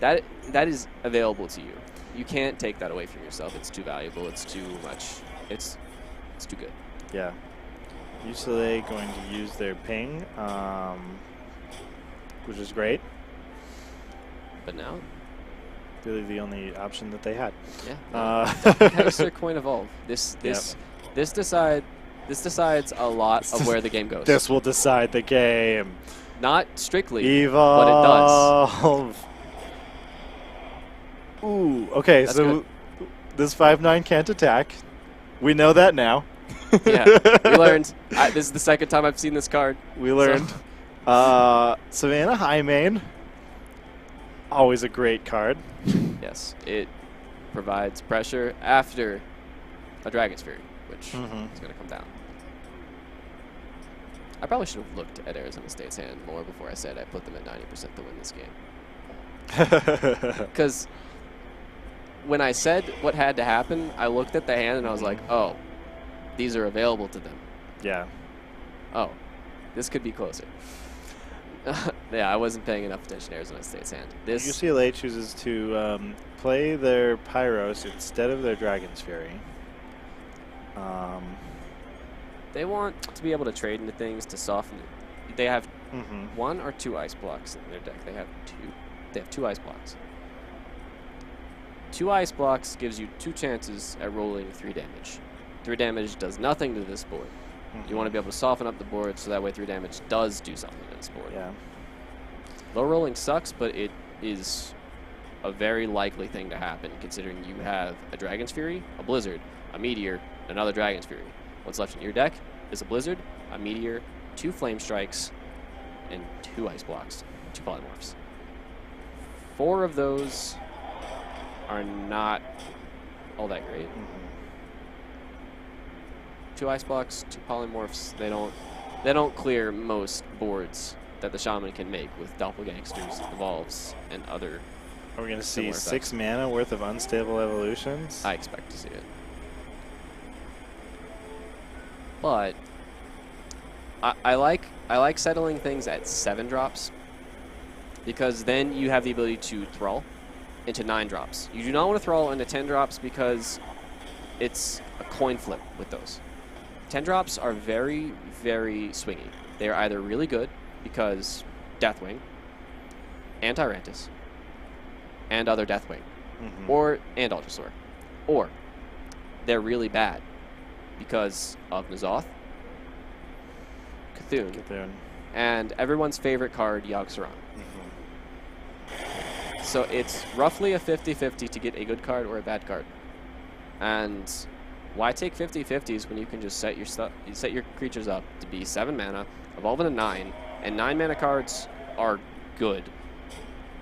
That is available to you. You can't take that away from yourself. It's too valuable. It's too much. It's too good. Yeah. UCLA going to use their ping, which is great. But now, Really the only option that they had. yeah. Doppelgangster Coin Evolve. This decides a lot of where the game goes. This will decide the game. Not strictly, Evolve. but it does. Ooh, okay, That's so this 5/9 can't attack. We know that now. Yeah, we learned. This is the second time I've seen this card. We learned. Savannah Highmane, always a great card. Yes, it provides pressure after a Dragon's Fury, which is going to come down. I probably should have looked at Arizona State's hand more before I said I put them at 90% to win this game. Because when I said what had to happen, I looked at the hand and I was like, oh, these are available to them. Yeah. Oh, this could be closer. Yeah, I wasn't paying enough attention to Arizona State's hand. This UCLA chooses to play their Pyros instead of their Dragon's Fury. They want to be able to trade into things to soften it. They have 1 or 2 ice blocks in their deck. They have 2. They have 2 ice blocks. 2 ice blocks gives you 2 chances at rolling 3 damage. 3 damage does nothing to this board. You want to be able to soften up the board so that way 3 damage does do something to this board. Yeah. Low rolling sucks, but it is a very likely thing to happen considering you have a Dragon's Fury, a Blizzard, a Meteor, another Dragon's Fury. What's left in your deck is a Blizzard, a Meteor, 2 Flame Strikes, and 2 Ice Blocks, 2 Polymorphs. 4 of those are not all that great. 2 Ice Blocks, 2 Polymorphs, they don't clear most boards that the Shaman can make with Doppelgangsters, Evolves, and other. Are we going to see effects. 6 mana worth of unstable evolutions? I expect to see it. But I like settling things at 7 drops because then you have the ability to thrall into 9 drops. You do not want to thrall into 10 drops because it's a coin flip with those. 10 drops are very, very swingy. They are either really good because Deathwing and Tyrantus and other Deathwing and Ultrasaur, or they're really bad because of N'Zoth, Cthulhu, and everyone's favorite card, Yogg-Saron. So it's roughly a 50-50 to get a good card or a bad card. And Why take 50/50s when you can just set your creatures up to be 7 mana, evolve into 9, and 9 mana cards are good,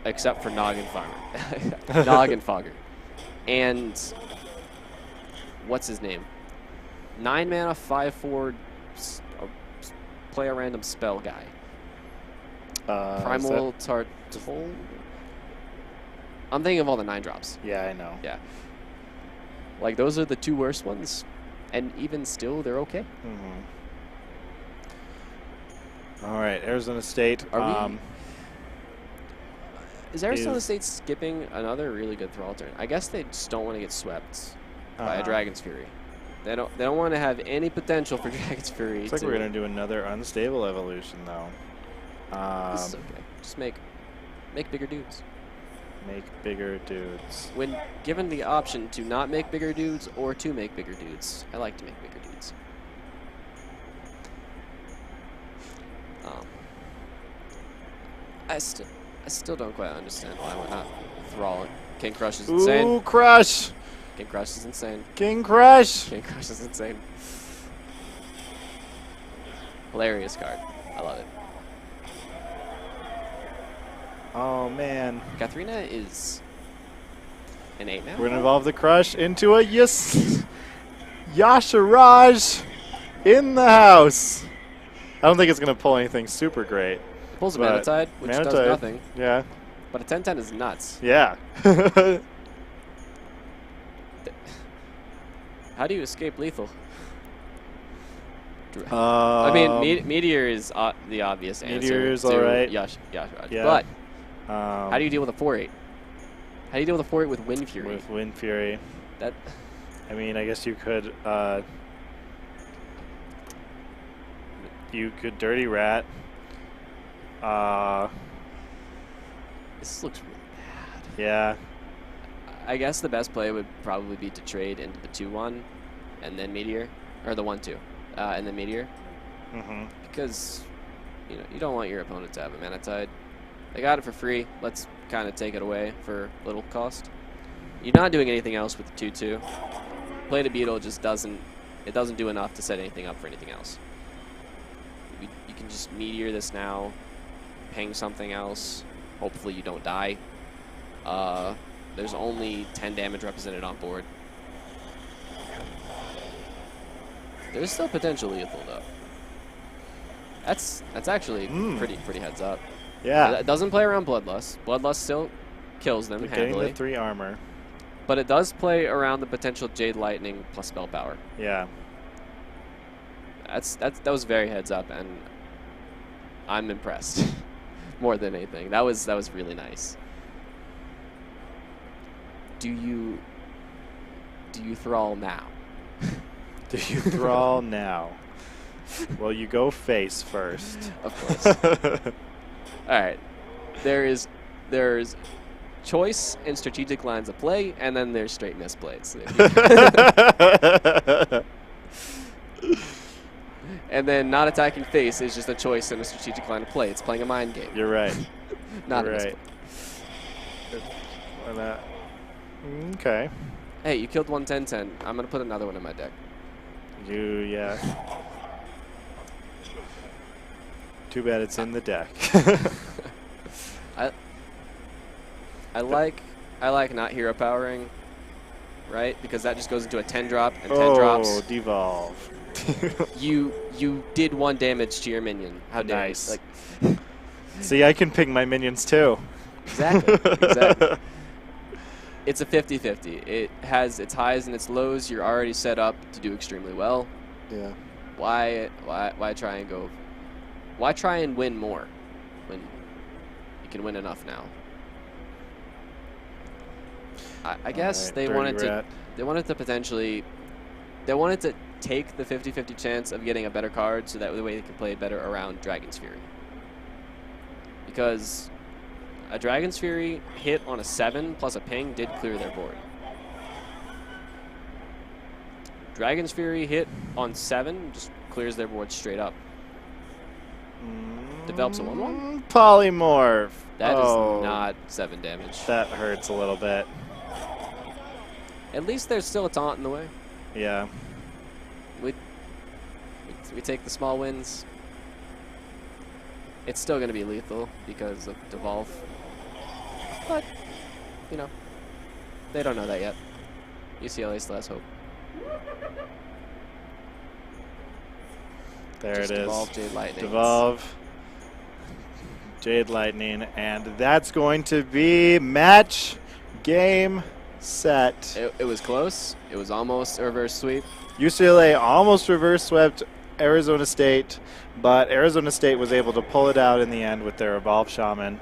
except for Noggin Farmer, Noggin Fogger, and what's his name? 9 mana, 5/4, play a random spell guy. Primal Tartol. I'm thinking of all the 9-drops. Yeah, I know. Yeah. Like, those are the 2 worst ones, and even still, they're okay. All right, Arizona State. Is Arizona State skipping another really good Thrall turn? I guess they just don't want to get swept by a Dragon's Fury. They don't want to have any potential for Dragon's Fury. Looks like we're gonna do another unstable evolution though. This is okay. Just make bigger dudes. Make bigger dudes. When given the option to not make bigger dudes or to make bigger dudes, I like to make bigger dudes. I still don't quite understand why we're not thralling. King Crush is insane. Ooh, Crush! King Crush is insane. King Crush! King Crush is insane. Hilarious card. I love it. Oh, man. Katharina is an 8 now. We're going to evolve the Crush into a Yasharaj in the house. I don't think it's going to pull anything super great. It pulls a Manatide, which does nothing. Yeah. But a 10/10 is nuts. Yeah. How do you escape lethal? I mean, Meteor is the obvious answer. Meteor is to alright. Yasharaj. Yeah. But how do you deal with a 4/8? How do you deal with a 4/8 with Wind Fury? With Wind Fury. That. I mean, I guess you could Dirty Rat. This looks really bad. Yeah. I guess the best play would probably be to trade into the 2/1 and then Meteor, or the 1/2 and then Meteor. Because you don't want your opponent to have a Manatide. They got it for free. Let's kind of take it away for little cost. You're not doing anything else with the 2/2. Play to Beetle just doesn't do enough to set anything up for anything else. You can just Meteor this now, ping something else. Hopefully you don't die. There's only 10 damage represented on board. There's still potential lethal though. That's actually pretty heads up. Yeah. It doesn't play around Bloodlust. Bloodlust still kills them handily. Getting the 3 armor. But it does play around the potential Jade Lightning plus spell power. Yeah. That was very heads up, and I'm impressed more than anything. That was really nice. Do you thrall now? Do you thrall now? Well, you go face first. Of course. All right. There's choice and strategic lines of play, and then there's straight misplays. And then not attacking face is just a choice and a strategic line of play. It's playing a mind game. You're right. Not You're a right. misplay. Okay. Hey, you killed 1 10/10. I'm going to put another one in my deck. Yeah. Too bad it's in the deck. I like not hero powering, right? Because that just goes into a 10-drop and 10 drops. Oh, devolve. You did 1 damage to your minion. How dare Nice. you? Like, see, I can ping my minions too. Exactly. It's a 50-50. It has its highs and its lows. You're already set up to do extremely well. Yeah. Why try and go? Why try and win more when you can win enough now? I guess right, they Dirty wanted Rat. they wanted to take the 50-50 chance of getting a better card so that way they could play better around Dragon's Fury. Because a Dragon's Fury hit on a 7 plus a ping did clear their board. Dragon's Fury hit on 7 just clears their board straight up. Develops a 1/1? Polymorph. That is not 7 damage. That hurts a little bit. At least there's still a taunt in the way. Yeah. we take the small wins. It's still going to be lethal because of Devolve. But, you know, they don't know that yet. UCLA still has hope. There Just it is. Devolve, Jade Lightning. Devolve, Jade Lightning, and that's going to be match, game, set. It was close. It was almost a reverse sweep. UCLA almost reverse swept Arizona State, but Arizona State was able to pull it out in the end with their Evolve Shaman,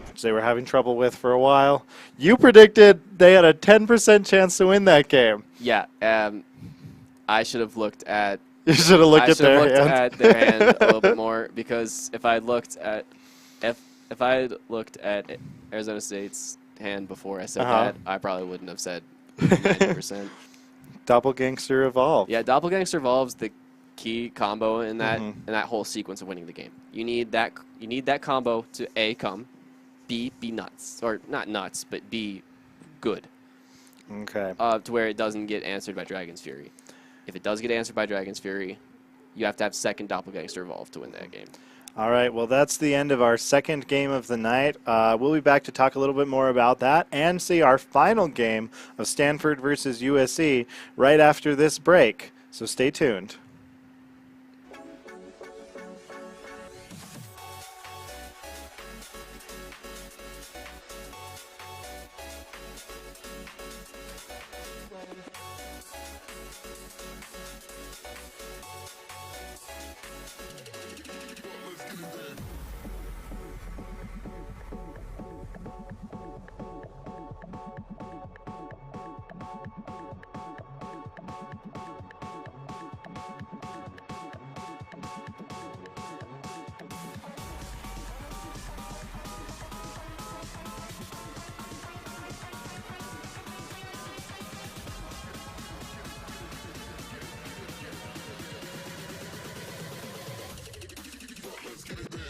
which they were having trouble with for a while. You predicted they had a 10% chance to win that game. Yeah, I should have looked at. You should have looked at their hand. At their hand a little bit more, because if I looked at Arizona State's hand before I said that, I probably wouldn't have said 90%. Doppelgangster Evolve. Yeah, Doppelgangster Evolve's the key combo in that whole sequence of winning the game. You need that combo to A, come, B, be nuts, or not nuts, but be good. Okay. To where it doesn't get answered by Dragon's Fury. If it does get answered by Dragon's Fury, you have to have second Doppelgangster Evolve to win that game. All right, well, that's the end of our second game of the night. We'll be back to talk a little bit more about that and see our final game of Stanford versus USC right after this break. So stay tuned.